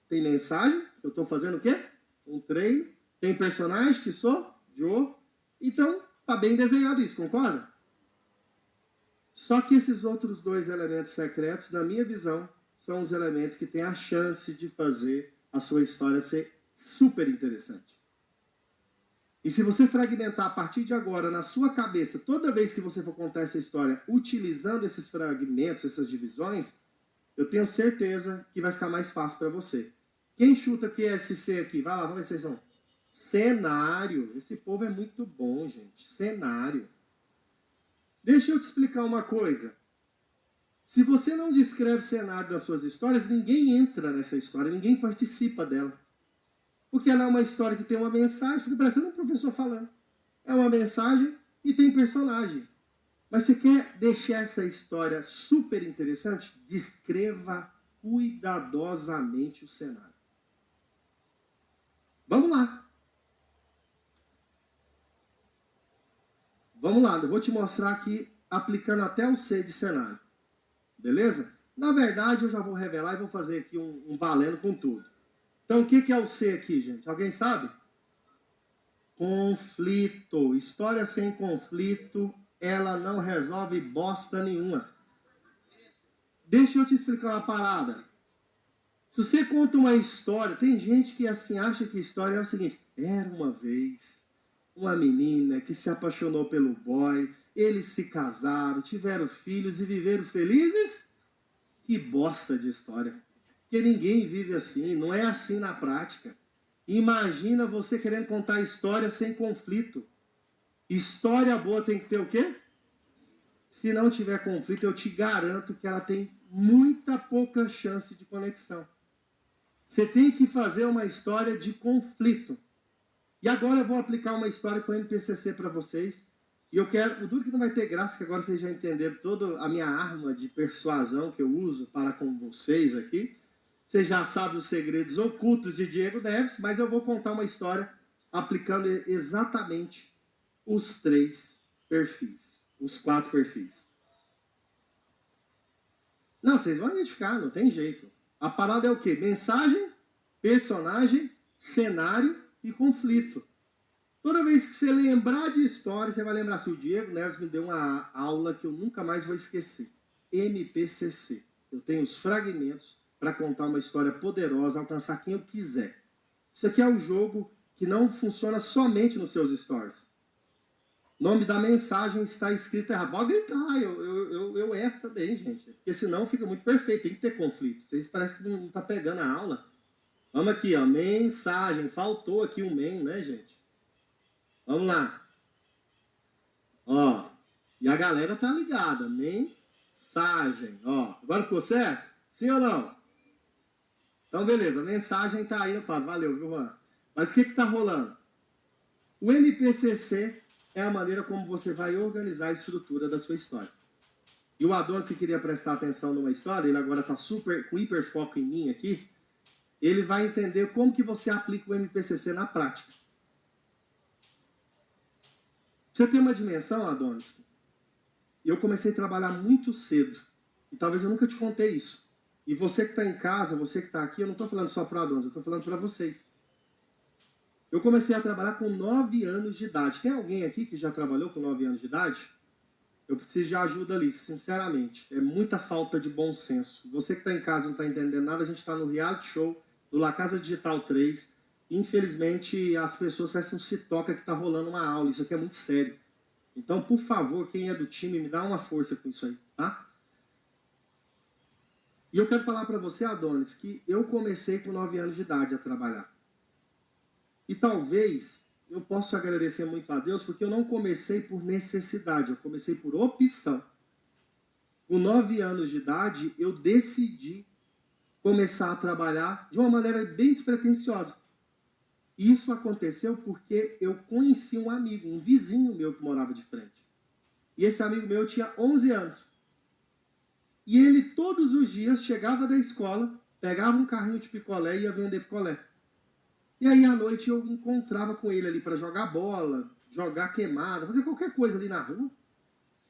Tem mensagem, eu estou fazendo o quê? Um treino. Tem personagem, que sou Joe. Então, tá bem desenhado isso, concorda? Só que esses outros 2 elementos secretos, na minha visão, são os elementos que têm a chance de fazer a sua história ser super interessante. E se você fragmentar a partir de agora na sua cabeça, toda vez que você for contar essa história, utilizando esses fragmentos, essas divisões, eu tenho certeza que vai ficar mais fácil para você. Quem chuta PSC aqui? Vai lá, vamos ver se vocês são. Cenário. Esse povo é muito bom, gente. Cenário. Deixa eu te explicar uma coisa. Se você não descreve cenário das suas histórias, ninguém entra nessa história, ninguém participa dela. Porque ela é uma história que tem uma mensagem, fica parecendo um professor falando. É uma mensagem e tem personagem. Mas você quer deixar essa história super interessante? Descreva cuidadosamente o cenário. Vamos lá. Vamos lá, eu vou te mostrar aqui, aplicando até o C de cenário. Beleza? Na verdade, eu já vou revelar e vou fazer aqui um valendo com tudo. Então, o que é o C aqui, gente? Alguém sabe? Conflito. História sem conflito, ela não resolve bosta nenhuma. Deixa eu te explicar uma parada. Se você conta uma história, tem gente que assim acha que história é o seguinte: era uma vez uma menina que se apaixonou pelo boy, eles se casaram, tiveram filhos e viveram felizes. Que bosta de história. Porque ninguém vive assim, não é assim na prática. Imagina você querendo contar história sem conflito. História boa tem que ter o quê? Se não tiver conflito, eu te garanto que ela tem muita pouca chance de conexão. Você tem que fazer uma história de conflito. E agora eu vou aplicar uma história com o MPCC para vocês. E eu quero, o duro que não vai ter graça, que agora vocês já entenderam toda a minha arma de persuasão que eu uso para com vocês aqui. Vocês já sabem os segredos ocultos de Diego Neves, mas eu vou contar uma história aplicando exatamente os 3 perfis, os 4 perfis. Não, vocês vão identificar, não tem jeito. A parada é o quê? Mensagem, personagem, cenário e conflito. Toda vez que você lembrar de história, você vai lembrar assim: o Diego Neves me deu uma aula que eu nunca mais vou esquecer. MPCC. Eu tenho os fragmentos para contar uma história poderosa, alcançar quem eu quiser. Isso aqui é um jogo que não funciona somente nos seus stories. O nome da mensagem está escrito errado. Pode gritar, eu erro também, gente. Porque senão fica muito perfeito, tem que ter conflito. Vocês parecem que não estão pegando a aula. Vamos aqui, ó, mensagem. Faltou aqui um men, né, gente? Vamos lá. Ó, e a galera tá ligada. Mensagem. Ó, agora ficou certo? Sim ou não? Então, beleza. A mensagem tá aí, opa, valeu, viu, Juan? Mas o que tá rolando? O MPCC é a maneira como você vai organizar a estrutura da sua história. E o Adonis, que queria prestar atenção numa história, ele agora tá super com hiperfoco em mim aqui, ele vai entender como que você aplica o MPCC na prática. Você tem uma dimensão, Adonis? Eu comecei a trabalhar muito cedo. E talvez eu nunca te contei isso. E você que está em casa, você que está aqui, eu não estou falando só para o Adonis, eu estou falando para vocês. Eu comecei a trabalhar com 9 anos de idade. Tem alguém aqui que já trabalhou com 9 anos de idade? Eu preciso de ajuda ali, sinceramente. É muita falta de bom senso. Você que está em casa e não está entendendo nada, a gente está no reality show do La Casa Digital 3. Infelizmente, as pessoas parecem que não se toca que está rolando uma aula. Isso aqui é muito sério. Então, por favor, quem é do time, me dá uma força com isso aí, tá? E eu quero falar para você, Adonis, que eu comecei com 9 anos de idade a trabalhar. E talvez eu possa agradecer muito a Deus, porque eu não comecei por necessidade, eu comecei por opção. Com 9 anos de idade, eu decidi começar a trabalhar de uma maneira bem despretensiosa. Isso aconteceu porque eu conheci um amigo, um vizinho meu que morava de frente. E esse amigo meu tinha 11 anos. E ele todos os dias chegava da escola, pegava um carrinho de picolé e ia vender picolé. E aí à noite eu encontrava com ele ali para jogar bola, jogar queimada, fazer qualquer coisa ali na rua.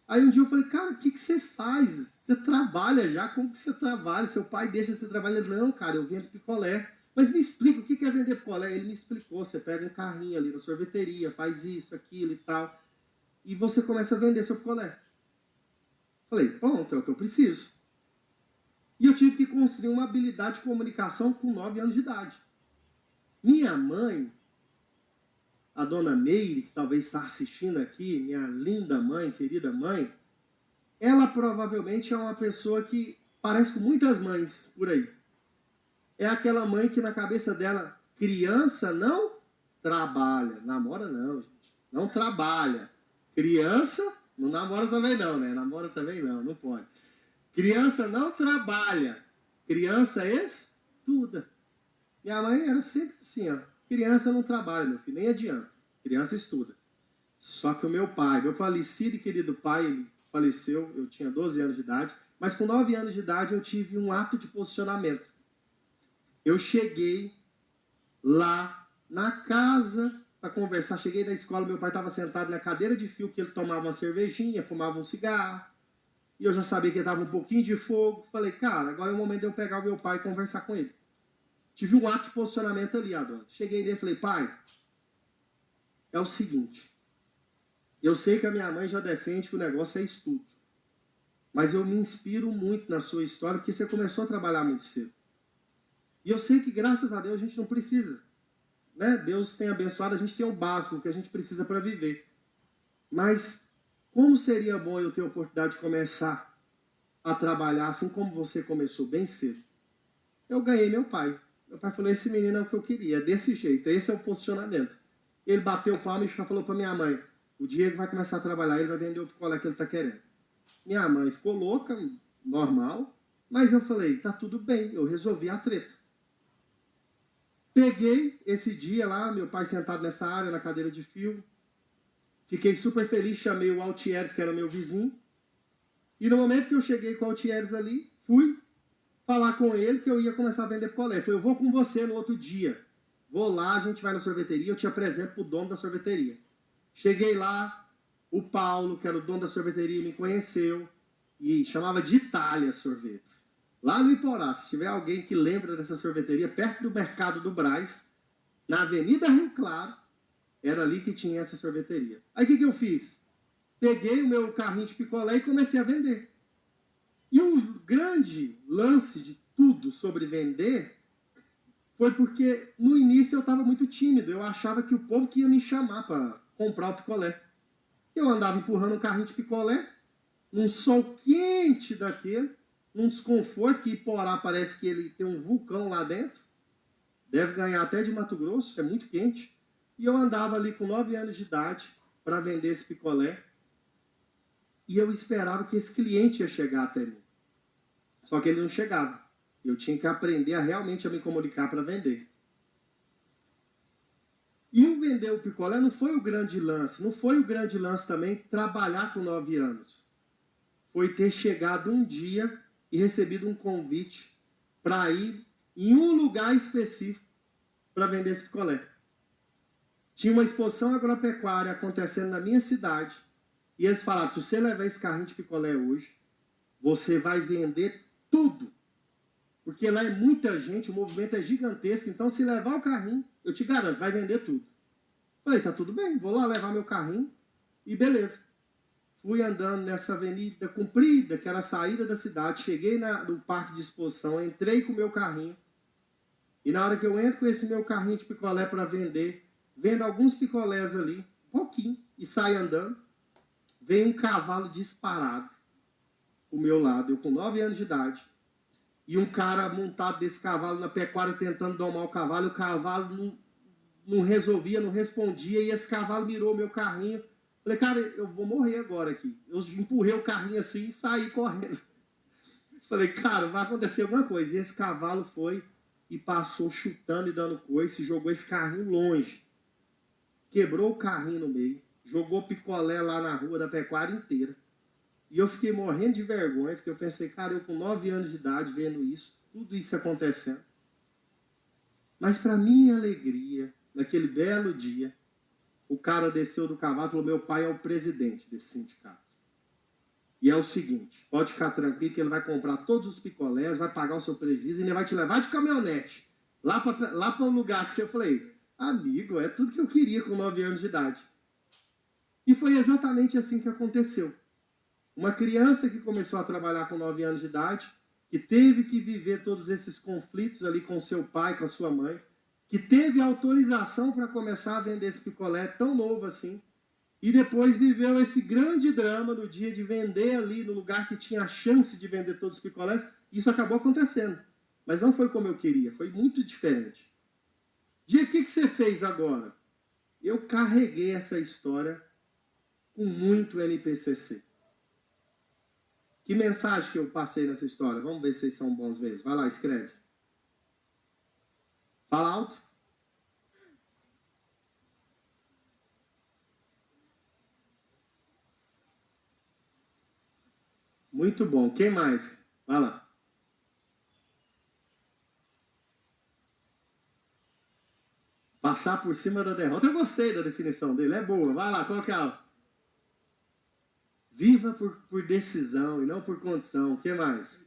Aí um dia eu falei: cara, o que você faz? Você trabalha já? Como que você trabalha? Seu pai deixa você trabalhar? Não, cara, eu vendo picolé. Mas me explica, o que é vender picolé? Ele me explicou: você pega um carrinho ali na sorveteria, faz isso, aquilo e tal, e você começa a vender seu picolé. Falei: pronto, é o que eu preciso. E eu tive que construir uma habilidade de comunicação com 9 anos de idade. Minha mãe, a dona Meire, que talvez está assistindo aqui, minha linda mãe, querida mãe, ela provavelmente é uma pessoa que parece com muitas mães por aí. É aquela mãe que na cabeça dela, criança não trabalha. Namora não, gente. Não trabalha. Criança, não namora também não, né? Namora também não pode. Criança não trabalha. Criança estuda. Minha mãe era sempre assim, ó. Criança não trabalha, meu filho, nem adianta. Criança estuda. Só que o meu pai, meu falecido e querido pai, ele faleceu, eu tinha 12 anos de idade, mas com 9 anos de idade eu tive um ato de posicionamento. Eu cheguei lá na casa para conversar, cheguei da escola, meu pai estava sentado na cadeira de fio, que ele tomava uma cervejinha, fumava um cigarro, e eu já sabia que ele estava um pouquinho de fogo. Falei, cara, agora é o momento de eu pegar o meu pai e conversar com ele. Tive um ato de posicionamento ali, Adonis. Cheguei nele e falei, pai, é o seguinte, eu sei que a minha mãe já defende que o negócio é estudo, mas eu me inspiro muito na sua história, porque você começou a trabalhar muito cedo. E eu sei que, graças a Deus, a gente não precisa, né? Deus tem abençoado, a gente tem o básico que a gente precisa para viver. Mas como seria bom eu ter a oportunidade de começar a trabalhar assim como você começou bem cedo? Eu ganhei meu pai. Meu pai falou, esse menino é o que eu queria, é desse jeito, esse é o posicionamento. Ele bateu o palmo e falou para minha mãe, o Diego vai começar a trabalhar, ele vai vender o picolé que ele está querendo. Minha mãe ficou louca, normal, mas eu falei, tá tudo bem, eu resolvi a treta. Peguei esse dia lá, meu pai sentado nessa área, na cadeira de fio, fiquei super feliz, chamei o Altieres, que era meu vizinho, e no momento que eu cheguei com o Altieres ali, fui falar com ele que eu ia começar a vender picolé. Falei, eu vou com você no outro dia. Vou lá, a gente vai na sorveteria, eu te apresento pro dono da sorveteria. Cheguei lá, o Paulo, que era o dono da sorveteria, me conheceu e chamava de Itália Sorvetes. Lá no Iporá, se tiver alguém que lembra dessa sorveteria, perto do Mercado do Brás, na Avenida Rio Claro, era ali que tinha essa sorveteria. Aí o que eu fiz? Peguei o meu carrinho de picolé e comecei a vender. E o grande lance de tudo sobre vender foi porque no início eu estava muito tímido. Eu achava que o povo que ia me chamar para comprar o picolé. Eu andava empurrando um carrinho de picolé, num sol quente daquele, num desconforto, que Iporá parece que ele tem um vulcão lá dentro. Deve ganhar até de Mato Grosso, é muito quente. E eu andava ali com 9 anos de idade para vender esse picolé. E eu esperava que esse cliente ia chegar até mim. Só que ele não chegava. Eu tinha que aprender a realmente me comunicar para vender. E o vender o picolé não foi o grande lance. Não foi o grande lance também trabalhar com 9 anos. Foi ter chegado um dia e recebido um convite para ir em um lugar específico para vender esse picolé. Tinha uma exposição agropecuária acontecendo na minha cidade. E eles falaram, se você levar esse carrinho de picolé hoje, você vai vender tudo. Porque lá é muita gente, o movimento é gigantesco. Então, se levar o carrinho, eu te garanto, vai vender tudo. Falei, tá tudo bem, vou lá levar meu carrinho e beleza. Fui andando nessa avenida comprida, que era a saída da cidade. Cheguei no parque de exposição, entrei com o meu carrinho. E na hora que eu entro com esse meu carrinho de picolé para vender, vendo alguns picolés ali, um pouquinho, e saio andando, vem um cavalo disparado ao meu lado, eu com 9 anos de idade. E um cara montado desse cavalo na pecuária tentando domar o cavalo não resolvia, não respondia, e esse cavalo mirou o meu carrinho. Falei, cara, eu vou morrer agora aqui. Eu empurrei o carrinho assim e saí correndo. Falei, cara, vai acontecer alguma coisa. E esse cavalo foi e passou chutando e dando coice, jogou esse carrinho longe. Quebrou o carrinho no meio, jogou picolé lá na rua da pecuária inteira. E eu fiquei morrendo de vergonha, porque eu pensei, cara, eu com 9 anos de idade vendo isso, tudo isso acontecendo. Mas para minha alegria, naquele belo dia, o cara desceu do cavalo e falou, meu pai é o presidente desse sindicato. E é o seguinte, pode ficar tranquilo que ele vai comprar todos os picolés, vai pagar o seu prejuízo e ele vai te levar de caminhonete lá para o lugar que você... Eu falei, amigo, é tudo que eu queria com 9 anos de idade. E foi exatamente assim que aconteceu. Uma criança que começou a trabalhar com 9 anos de idade, que teve que viver todos esses conflitos ali com seu pai, com a sua mãe, que teve autorização para começar a vender esse picolé tão novo assim, e depois viveu esse grande drama no dia de vender ali no lugar que tinha a chance de vender todos os picolés. Isso acabou acontecendo, mas não foi como eu queria, foi muito diferente. Dia, o que você fez agora? eu carreguei essa história com muito MPCC. Que mensagem que eu passei nessa história? Vamos ver se vocês são bons mesmo. Vai lá, escreve. Fala alto. Muito bom. Quem mais? Vai lá. Passar por cima da derrota. Eu gostei da definição dele. É boa. Vai lá, qual que é a... Viva por decisão e não por condição. O que mais?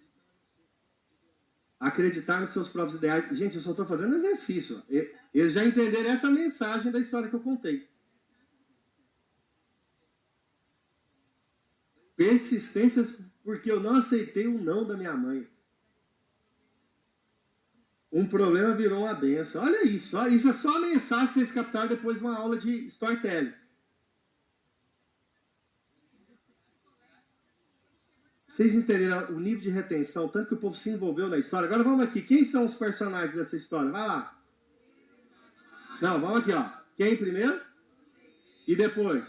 Acreditar nos seus próprios ideais. Gente, eu só estou fazendo exercício. Eles já entenderam essa mensagem da história que eu contei. Persistências porque eu não aceitei o não da minha mãe. Um problema virou uma benção. Olha isso. Isso é só a mensagem que vocês captaram depois de uma aula de storytelling. Vocês entenderam o nível de retenção, tanto que o povo se envolveu na história. Agora vamos aqui. Quem são os personagens dessa história? Vai lá. Não, vamos aqui, ó. Quem primeiro? E depois?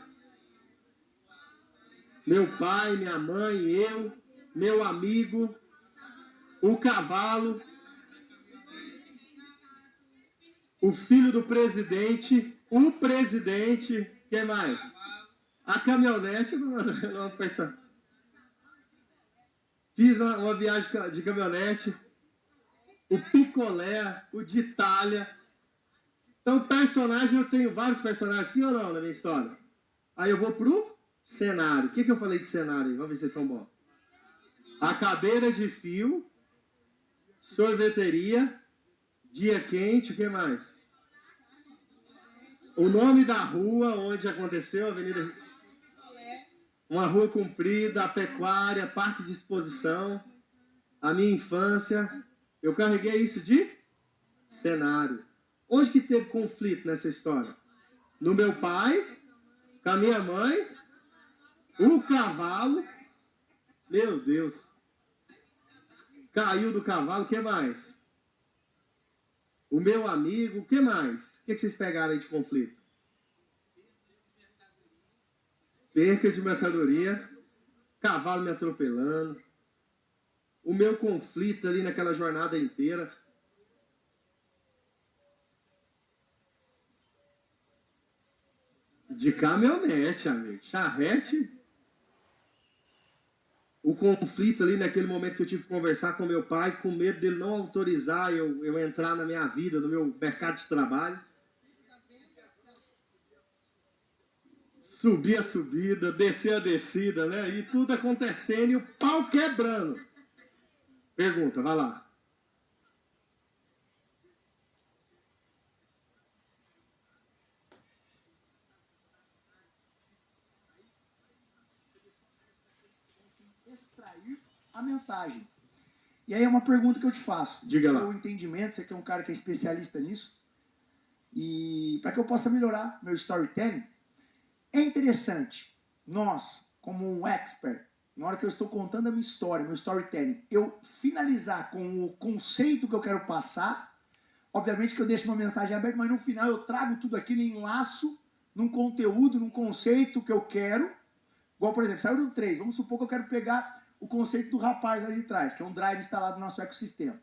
Meu pai, minha mãe, eu, meu amigo, o cavalo, o filho do presidente, o presidente, quem mais? A caminhonete, não pensa. Fiz uma viagem de caminhonete, o picolé, o de Itália. Então, personagem, eu tenho vários personagens, sim ou não, na minha história? Aí eu vou pro cenário. O que eu falei de cenário aí? Vamos ver se vocês são bons. A cadeira de fio, sorveteria, dia quente, o que mais? O nome da rua onde aconteceu, Avenida... Uma rua comprida, a pecuária, parque de exposição, a minha infância. Eu carreguei isso de cenário. Onde que teve conflito nessa história? No meu pai, com a minha mãe, o cavalo. Meu Deus. Caiu do cavalo, o que mais? O meu amigo, o que mais? O que vocês pegaram aí de conflito? Perca de mercadoria, cavalo me atropelando, o meu conflito ali naquela jornada inteira. De caminhonete, amigo. Charrete. O conflito ali naquele momento que eu tive que conversar com meu pai, com medo dele não autorizar eu entrar na minha vida, no meu mercado de trabalho. Subir a subida, descer a descida, né? E tudo acontecendo e o pau quebrando. Pergunta, vai lá. Extrair a mensagem. E aí é uma pergunta que eu te faço. Diga lá. Seu entendimento, você que é um cara que é especialista nisso. E para que eu possa melhorar meu storytelling, é interessante, nós, como um expert, na hora que eu estou contando a minha história, meu storytelling, eu finalizar com o conceito que eu quero passar. Obviamente que eu deixo uma mensagem aberta, mas no final eu trago tudo aquilo em laço, num conteúdo, num conceito que eu quero. Igual, por exemplo, saiu no 3, vamos supor que eu quero pegar o conceito do rapaz lá de trás, que é um drive instalado no nosso ecossistema.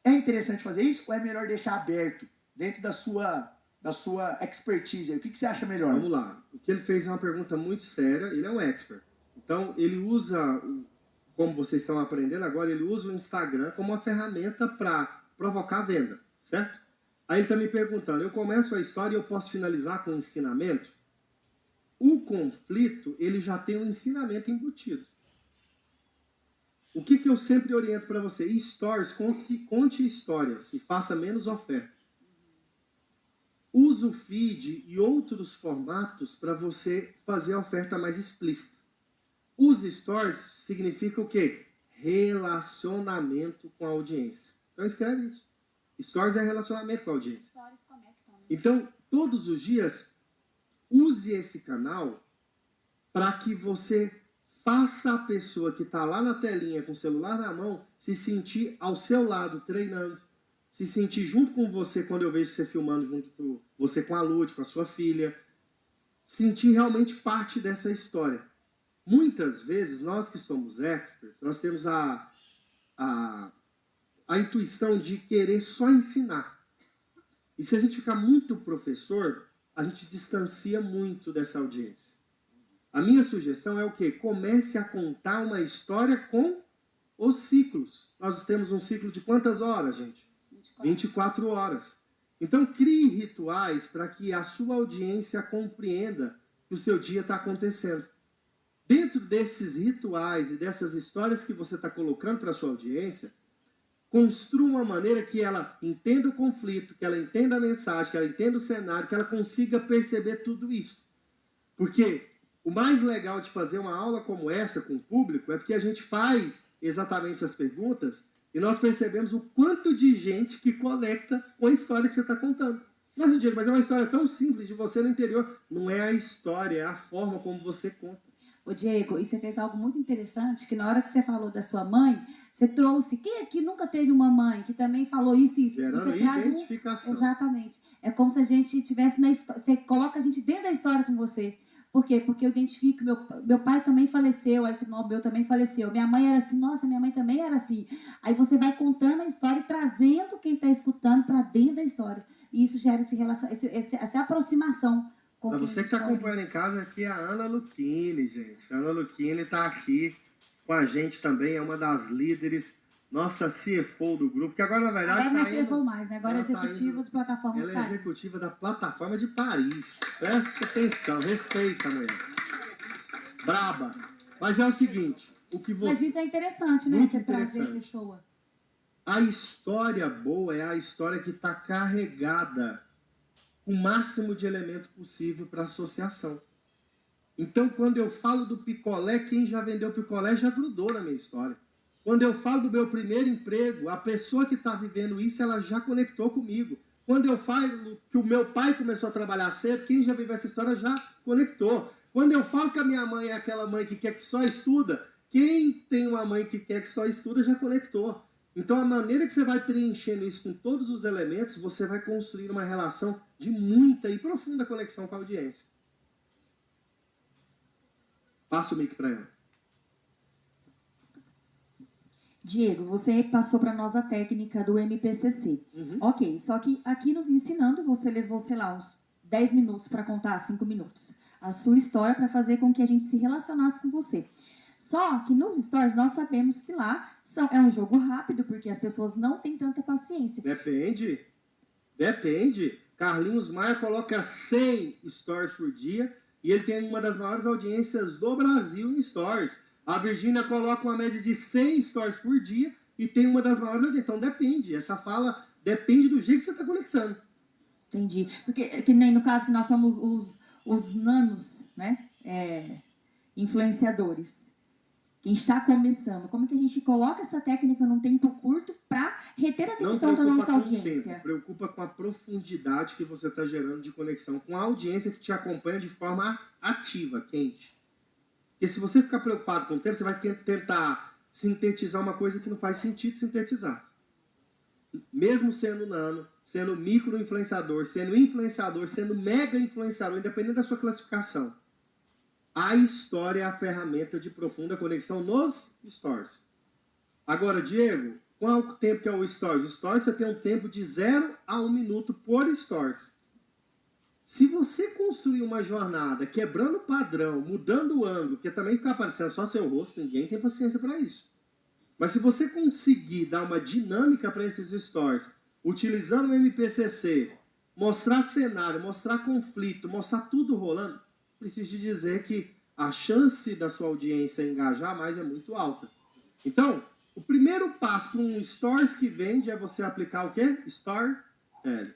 É interessante fazer isso ou é melhor deixar aberto, dentro da sua expertise? O que você acha melhor? Vamos lá. O que ele fez é uma pergunta muito séria. Ele é um expert. Então, ele usa, como vocês estão aprendendo agora, ele usa o Instagram como uma ferramenta para provocar venda, certo? Aí ele está me perguntando, eu começo a história e eu posso finalizar com um ensinamento? O conflito, ele já tem um ensinamento embutido. O que eu sempre oriento para você? Stories, conte histórias e faça menos oferta. Use o feed e outros formatos para você fazer a oferta mais explícita. Use stories significa o quê? Relacionamento com a audiência. Então escreve isso. Stories é relacionamento com a audiência. Stories conectam, né? Então, todos os dias, use esse canal para que você faça a pessoa que está lá na telinha com o celular na mão se sentir ao seu lado treinando. se sentir junto com você quando eu vejo você filmando junto com você com a Lute, com a sua filha, sentir realmente parte dessa história. Muitas vezes, nós que somos experts, nós temos a intuição de querer só ensinar. E se a gente ficar muito professor, a gente distancia muito dessa audiência. A minha sugestão é o quê? Comece a contar uma história com os ciclos. Nós temos um ciclo de quantas horas, gente? 24 horas. Então, crie rituais para que a sua audiência compreenda que o seu dia está acontecendo. Dentro desses rituais e dessas histórias que você está colocando para a sua audiência, construa uma maneira que ela entenda o conflito, que ela entenda a mensagem, que ela entenda o cenário, que ela consiga perceber tudo isso. Porque o mais legal de fazer uma aula como essa com o público é porque a gente faz exatamente as perguntas e nós percebemos o quanto de gente que conecta com a história que você está contando. Nossa, Diego, mas é uma história tão simples de você no interior. Não é a história, é a forma como você conta. Ô Diego, e você fez algo muito interessante, que na hora que você falou da sua mãe, você trouxe, quem aqui nunca teve uma mãe que também falou isso e isso? Gerando identificação. Exatamente. É como se a gente tivesse na história, você coloca a gente dentro da história com você. Por quê? Porque eu identifico, meu pai também faleceu, aí o meu também faleceu. Minha mãe era assim, nossa, minha mãe também era assim. Aí você vai contando a história e trazendo quem está escutando para dentro da história. E isso gera essa aproximação. Para você que está acompanhando em casa, aqui é a Ana Lucchini, gente. A Ana Lucchini está aqui com a gente também, é uma das líderes, nossa CFO do grupo, que agora, na verdade, agora não é CFO mais, né? Agora é executiva de plataforma de Paris. Ela é executiva da plataforma de Paris. Presta atenção, respeita, mulher. Braba. Mas é o seguinte, o que você... Mas isso é interessante, né? Muito Você interessante. trazer a pessoa. A história boa é a história que está carregada o máximo de elemento possível para associação. Então, quando eu falo do picolé, quem já vendeu picolé já grudou na minha história. Quando eu falo do meu primeiro emprego, a pessoa que está vivendo isso, ela já conectou comigo. Quando eu falo que o meu pai começou a trabalhar cedo, quem já viveu essa história já conectou. Quando eu falo que a minha mãe é aquela mãe que quer que só estuda, quem tem uma mãe que quer que só estuda já conectou. Então, a maneira que você vai preenchendo isso com todos os elementos, você vai construir uma relação de muita e profunda conexão com a audiência. Passa o mic para ela. Diego, você passou para nós a técnica do MPCC. Ok, só que aqui nos ensinando, você levou, sei lá, uns 10 minutos para contar, 5 minutos, a sua história para fazer com que a gente se relacionasse com você. Só que nos stories nós sabemos que lá é um jogo rápido, porque as pessoas não têm tanta paciência. Depende. Carlinhos Maia coloca 100 stories por dia e ele tem uma das maiores audiências do Brasil em stories. A Virgínia coloca uma média de 100 stories por dia e tem uma das maiores audiências. Então depende. Essa fala depende do jeito que você está conectando. Entendi. Porque, que nem no caso que nós somos os nanos, né? Influenciadores. Quem está começando, como que a gente coloca essa técnica num tempo curto para reter a atenção da nossa audiência? Tempo, preocupa com a profundidade que você está gerando de conexão com a audiência que te acompanha de forma ativa, quente. Porque se você ficar preocupado com o tempo, você vai tentar sintetizar uma coisa que não faz sentido sintetizar. Mesmo sendo nano, sendo micro-influenciador, sendo mega influenciador, independente da sua classificação, a história é a ferramenta de profunda conexão nos stories. Agora, Diego, qual é o tempo que é o stories? O stories você tem um tempo de 0 a 1 minuto por stories. Se você construir uma jornada quebrando o padrão, mudando o ângulo, porque também fica aparecendo só seu rosto, ninguém tem paciência para isso. Mas se você conseguir dar uma dinâmica para esses stories, utilizando o MPCC, mostrar cenário, mostrar conflito, mostrar tudo rolando, preciso te dizer que a chance da sua audiência engajar mais é muito alta. Então, o primeiro passo para um stories que vende é você aplicar o quê? Storytelling.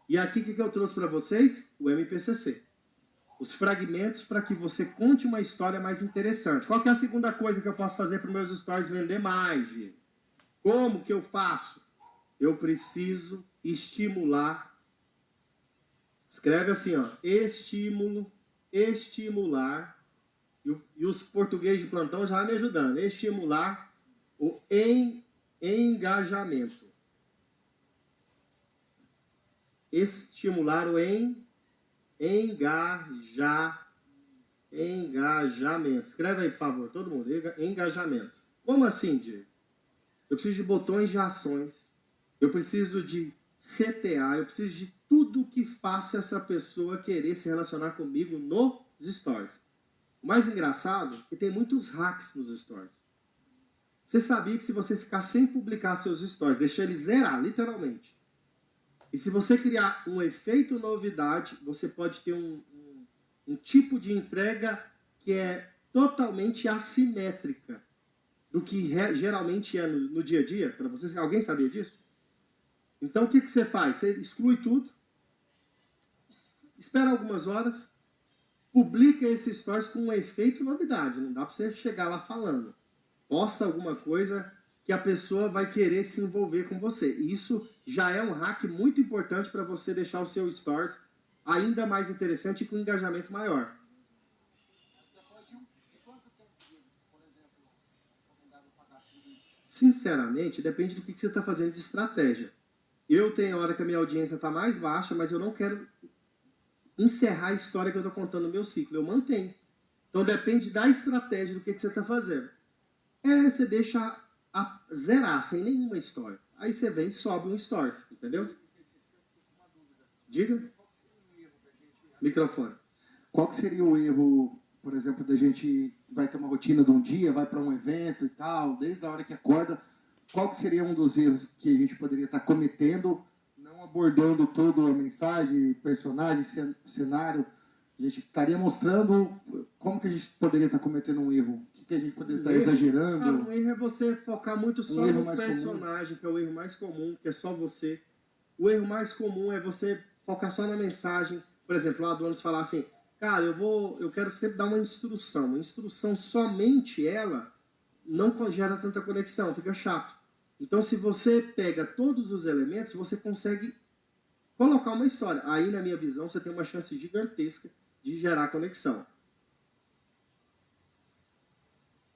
E aqui o que eu trouxe para vocês? O MPCC. Os fragmentos para que você conte uma história mais interessante. Qual que é a segunda coisa que eu posso fazer para os meus stories vender mais, gente? Como que eu faço? Eu preciso estimular. Escreve assim, ó. Estimular. E os portugueses de plantão já vai me ajudando. Estimular o engajamento. estimular o engajamento. Escreve aí, por favor, todo mundo. Engajamento. Como assim, Diego? Eu preciso de botões de ações. Eu preciso de CTA. Eu preciso de tudo que faça essa pessoa querer se relacionar comigo nos stories. O mais engraçado é que tem muitos hacks nos stories. Você sabia que se você ficar sem publicar seus stories, deixar ele zerar, literalmente, e se você criar um efeito novidade, você pode ter um tipo de entrega que é totalmente assimétrica do que geralmente é no dia a dia, para vocês. Alguém sabia disso? Então, o que você faz? Você exclui tudo, espera algumas horas, publica esse stories com um efeito novidade. Não dá para você chegar lá falando. Posta alguma coisa que a pessoa vai querer se envolver com você. E isso já é um hack muito importante para você deixar o seu stories ainda mais interessante e com um engajamento maior. Sinceramente, depende do que você está fazendo de estratégia. Eu tenho hora que a minha audiência está mais baixa, mas eu não quero encerrar a história que eu estou contando no meu ciclo. Eu mantenho. Então depende da estratégia do que você está fazendo. Você deixa zerar, sem nenhuma história. Aí você vem e sobe um stories, entendeu? Diga. Microfone. Qual que seria o erro, por exemplo, da gente vai ter uma rotina de um dia, vai para um evento e tal, desde a hora que acorda, qual que seria um dos erros que a gente poderia estar cometendo, não abordando toda a mensagem, personagem, cenário, a gente estaria mostrando como que a gente poderia estar cometendo um erro, o que a gente poderia estar exagerando. Um erro é você focar muito só no personagem, que é o erro mais comum, que é só você. O erro mais comum é você focar só na mensagem. Por exemplo, lá do Anderson falar assim, cara, eu quero sempre dar uma instrução. Uma instrução somente ela não gera tanta conexão, fica chato. Então, se você pega todos os elementos, você consegue colocar uma história. Aí, na minha visão, você tem uma chance gigantesca de gerar conexão.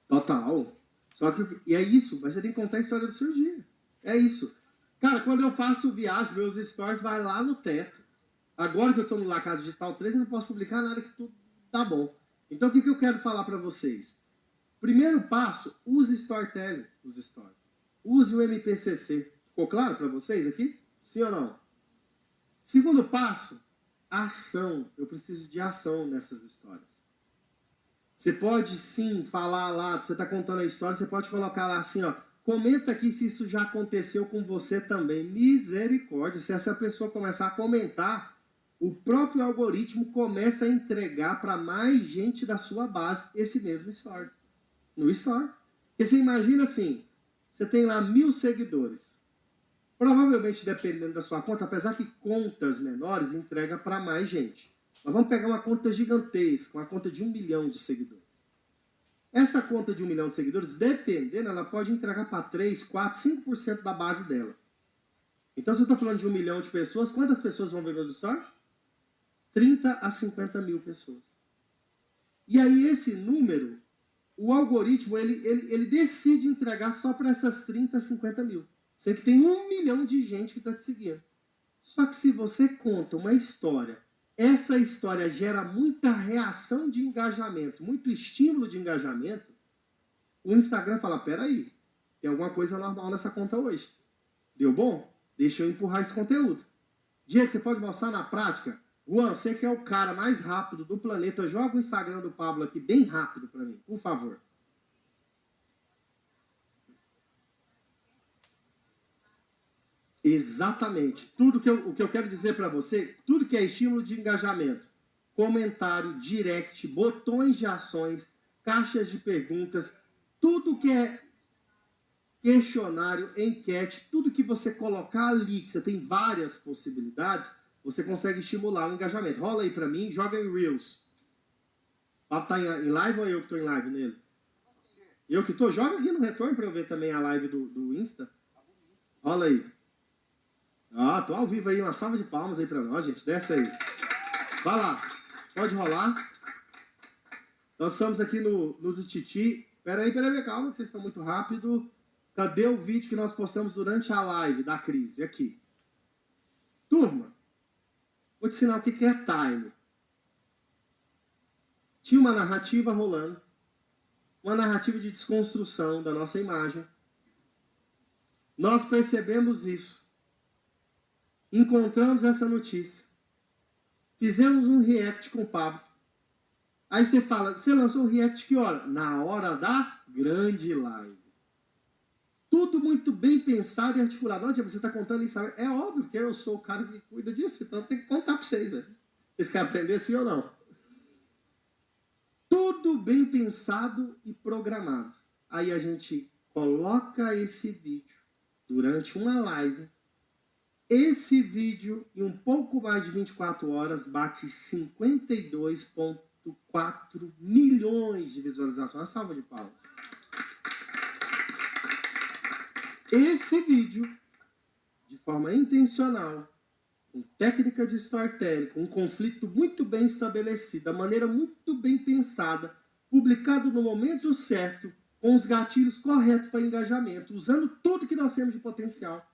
Total. Só que, e é isso, mas você tem que contar a história do seu dia. É isso. Cara, quando eu faço viagem, meus stories vai lá no teto. Agora que eu estou no La Casa Digital 3, eu não posso publicar nada que tudo tá bom. Então, o que eu quero falar para vocês? Primeiro passo, use storytelling, os stories. Use o MPCC. Ficou claro para vocês aqui? Sim ou não? Segundo passo, ação. Eu preciso de ação nessas histórias. Você pode sim falar lá, você está contando a história, você pode colocar lá assim, ó, comenta aqui se isso já aconteceu com você também. Misericórdia, se essa pessoa começar a comentar, o próprio algoritmo começa a entregar para mais gente da sua base esse mesmo stories. No story. Porque você imagina assim, você tem lá 1000 seguidores. Provavelmente, dependendo da sua conta, apesar que contas menores entrega para mais gente. Mas vamos pegar uma conta gigantesca, uma conta de 1 milhão de seguidores. Essa conta de 1 milhão de seguidores, dependendo, ela pode entregar para 3, 4, 5% da base dela. Então, se eu estou falando de 1 milhão de pessoas, quantas pessoas vão ver meus stories? 30 a 50 mil pessoas. E aí, esse número, o algoritmo, ele decide entregar só para essas 30 a 50 mil. Você que tem 1 milhão de gente que está te seguindo. Só que se você conta uma história, essa história gera muita reação de engajamento, muito estímulo de engajamento, o Instagram fala, peraí, tem alguma coisa normal nessa conta hoje. Deu bom? Deixa eu empurrar esse conteúdo. Diego, você pode mostrar na prática? Juan, você que é o cara mais rápido do planeta, joga o Instagram do Pablo aqui bem rápido para mim, por favor. Exatamente. Tudo o que eu quero dizer para você, tudo que é estímulo de engajamento, comentário, direct, botões de ações, caixas de perguntas, tudo que é questionário, enquete, tudo que você colocar ali, que você tem várias possibilidades, você consegue estimular o engajamento. Rola aí para mim, joga em Reels. O Papo tá em live ou eu que estou em live nele? Eu que estou? Joga aqui no retorno para eu ver também a live do Insta. Rola aí. Ah, tô ao vivo aí, uma salva de palmas aí pra nós, gente. Desce aí. Vai lá. Pode rolar. Nós estamos aqui no Titi. Peraí, calma, vocês estão muito rápido. Cadê o vídeo que nós postamos durante a live da crise? Aqui. Turma, Vou te ensinar o que é time. Tinha uma narrativa rolando, uma narrativa de desconstrução da nossa imagem. Nós percebemos isso. Encontramos essa notícia. Fizemos um react com o Pablo. Aí você fala, você lançou o react que hora? Na hora da grande live. Tudo muito bem pensado e articulado. Não, você está contando isso. É óbvio que eu sou o cara que cuida disso, então eu tenho que contar para vocês. Velho. Vocês querem aprender sim ou não? Tudo bem pensado e programado. Aí a gente coloca esse vídeo durante uma live. Esse vídeo, em um pouco mais de 24 horas, bate 52,4 milhões de visualizações. Uma salva de palmas. Esse vídeo, de forma intencional, com técnica de storytelling, com um conflito muito bem estabelecido, da maneira muito bem pensada, publicado no momento certo, com os gatilhos corretos para engajamento, usando tudo que nós temos de potencial,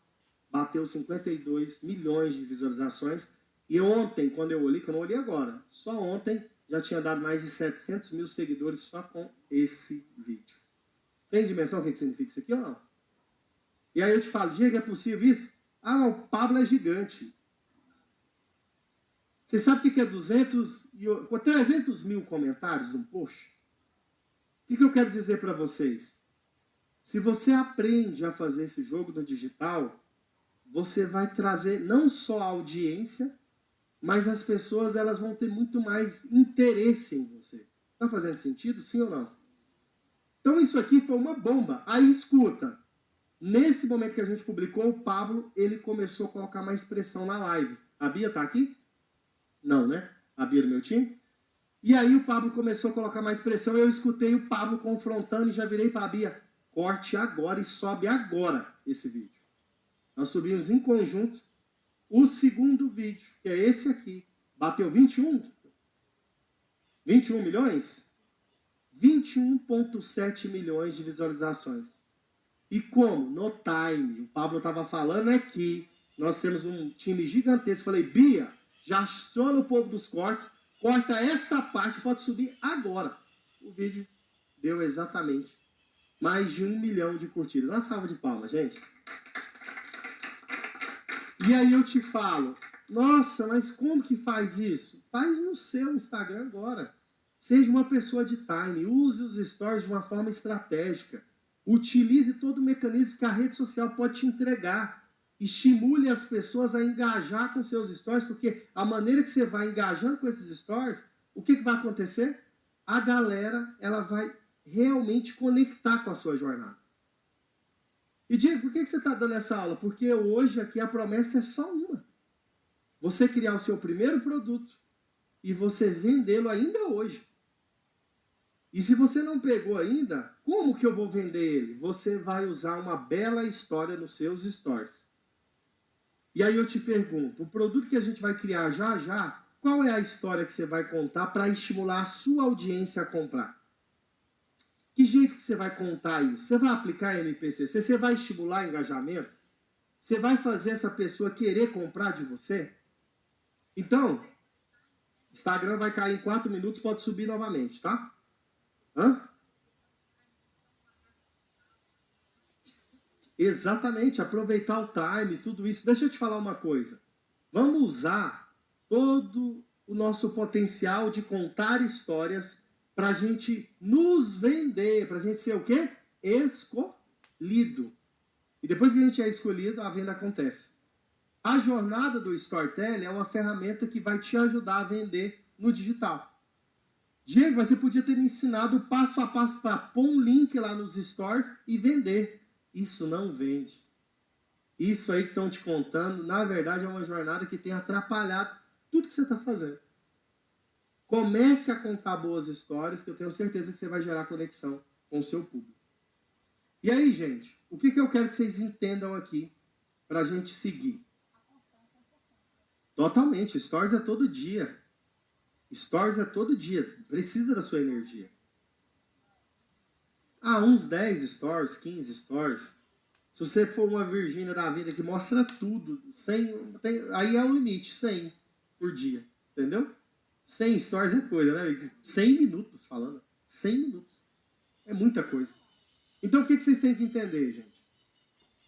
bateu 52 milhões de visualizações. E ontem, quando eu olhei, que eu não olhei agora, só ontem já tinha dado mais de 700 mil seguidores só com esse vídeo. Tem dimensão o que significa isso aqui ou não? E aí eu te falo, Diego, é possível isso? Ah, o Pablo é gigante. Você sabe o que é 300 mil comentários num post? O que eu quero dizer para vocês? Se você aprende a fazer esse jogo no digital, você vai trazer não só a audiência, mas as pessoas elas vão ter muito mais interesse em você. Está fazendo sentido, sim ou não? Então isso aqui foi uma bomba. Aí escuta, nesse momento que a gente publicou, o Pablo ele começou a colocar mais pressão na live. A Bia está aqui? Não, né? A Bia do meu time? E aí o Pablo começou a colocar mais pressão, eu escutei o Pablo confrontando e já virei para a Bia, corte agora e sobe agora esse vídeo. Nós subimos em conjunto o segundo vídeo, que é esse aqui. Bateu 21 milhões? 21,7 milhões de visualizações. E como? No time. O Pablo estava falando aqui. Nós temos um time gigantesco. Falei, Bia, já aciona o povo dos cortes. Corta essa parte, pode subir agora. O vídeo deu exatamente mais de 1 milhão de curtidas. Uma salva de palmas, gente. E aí eu te falo, nossa, mas como que faz isso? Faz no seu Instagram agora. Seja uma pessoa de time, use os stories de uma forma estratégica. Utilize todo o mecanismo que a rede social pode te entregar. Estimule as pessoas a engajar com seus stories, porque a maneira que você vai engajando com esses stories, o que vai acontecer? A galera ela vai realmente conectar com a sua jornada. E Diego, por que você está dando essa aula? Porque hoje aqui a promessa é só uma. Você criar o seu primeiro produto e você vendê-lo ainda hoje. E se você não pegou ainda, como que eu vou vender ele? Você vai usar uma bela história nos seus stories. E aí eu te pergunto, o produto que a gente vai criar já já, qual é a história que você vai contar para estimular a sua audiência a comprar? Que jeito que você vai contar isso? Você vai aplicar MPCC? Você vai estimular engajamento? Você vai fazer essa pessoa querer comprar de você? Então, Instagram vai cair em 4 minutos, pode subir novamente, tá? Hã? Exatamente, aproveitar o time, tudo isso. Deixa eu te falar uma coisa. Vamos usar todo o nosso potencial de contar histórias para a gente nos vender, para a gente ser o quê? Escolhido. E depois que a gente é escolhido, a venda acontece. A jornada do Storytelling é uma ferramenta que vai te ajudar a vender no digital. Diego, mas você podia ter me ensinado passo a passo para pôr um link lá nos stories e vender. Isso não vende. Isso aí que estão te contando, na verdade, é uma jornada que tem atrapalhado tudo que você está fazendo. Comece a contar boas histórias, que eu tenho certeza que você vai gerar conexão com o seu público. E aí, gente, o que eu quero que vocês entendam aqui para a gente seguir? Totalmente. Stories é todo dia. Stories é todo dia. Precisa da sua energia. Uns 10 stories, 15 stories. Se você for uma Virgínia da vida que mostra tudo, 100, aí é o limite, 100. por dia, entendeu? 100 stories é coisa, né? 100 minutos falando. 100 minutos. É muita coisa. Então, o que vocês têm que entender, gente?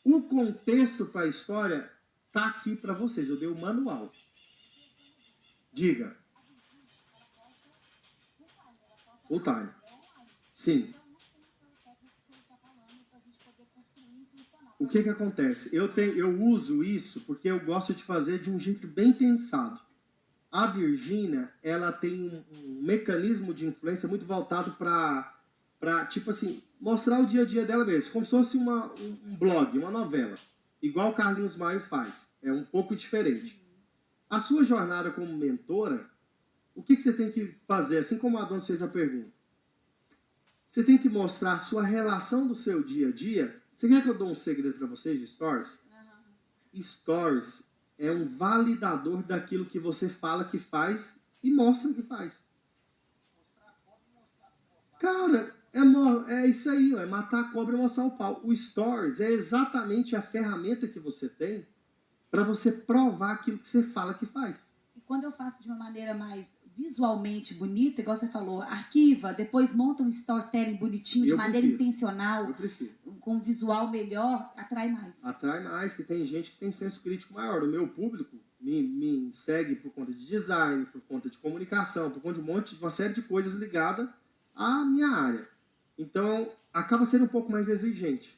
O contexto para a história tá aqui para vocês. Eu dei o manual. Diga. Full time. Sim. O que acontece? Eu uso isso porque eu gosto de fazer de um jeito bem pensado. A Virgínia, ela tem um mecanismo de influência muito voltado para, tipo assim, mostrar o dia a dia dela mesmo, como se fosse um blog, uma novela, igual o Carlinhos Maio faz. É um pouco diferente. A sua jornada como mentora, o que você tem que fazer, assim como a Dona fez a pergunta? Você tem que mostrar a sua relação do seu dia a dia. Você quer que eu dou um segredo para vocês de Stories? Stories é um validador daquilo que você fala que faz e mostra que faz. Cara, é isso aí, é matar a cobra e mostrar o pau. O Stories é exatamente a ferramenta que você tem para você provar aquilo que você fala que faz. E quando eu faço de uma maneira mais visualmente bonita, igual você falou, arquiva, depois monta um storytelling bonitinho, de maneira intencional, com um visual melhor, atrai mais. Atrai mais, que tem gente que tem senso crítico maior. O meu público me segue por conta de design, por conta de comunicação, por conta de uma série de coisas ligadas à minha área. Então, acaba sendo um pouco mais exigente.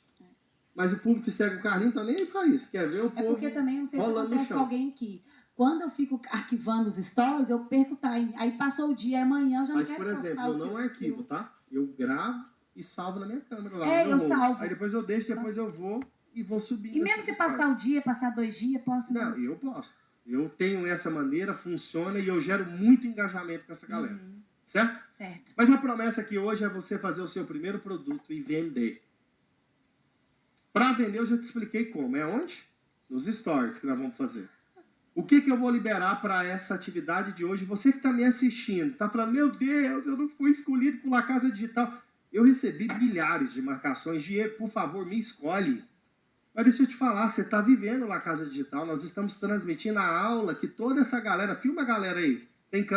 Mas o público que segue o Carlinhos tá nem aí pra isso. Quer ver o povo. É porque também, não sei se acontece com alguém aqui. Quando eu fico arquivando os stories, eu perco o time. Aí passou o dia, amanhã eu já não quero postar. Mas, por exemplo, eu não arquivo, tá? Eu gravo e salvo na minha câmera lá. Eu salvo. Aí depois eu deixo, depois eu vou e vou subindo. E mesmo se passar o dia, passar 2 dias, posso? Não, eu posso. Eu tenho essa maneira, funciona e eu gero muito engajamento com essa galera. Certo? Certo. Mas a promessa aqui hoje é você fazer o seu primeiro produto e vender. Para vender, eu já te expliquei como. É onde? Nos stories que nós vamos fazer. O que eu vou liberar para essa atividade de hoje? Você que está me assistindo, está falando, meu Deus, eu não fui escolhido por La Casa Digital. Eu recebi milhares de marcações. Diego, por favor, me escolhe. Mas deixa eu te falar, você está vivendo La Casa Digital. Nós estamos transmitindo a aula que toda essa galera, filma a galera aí, tem câmera.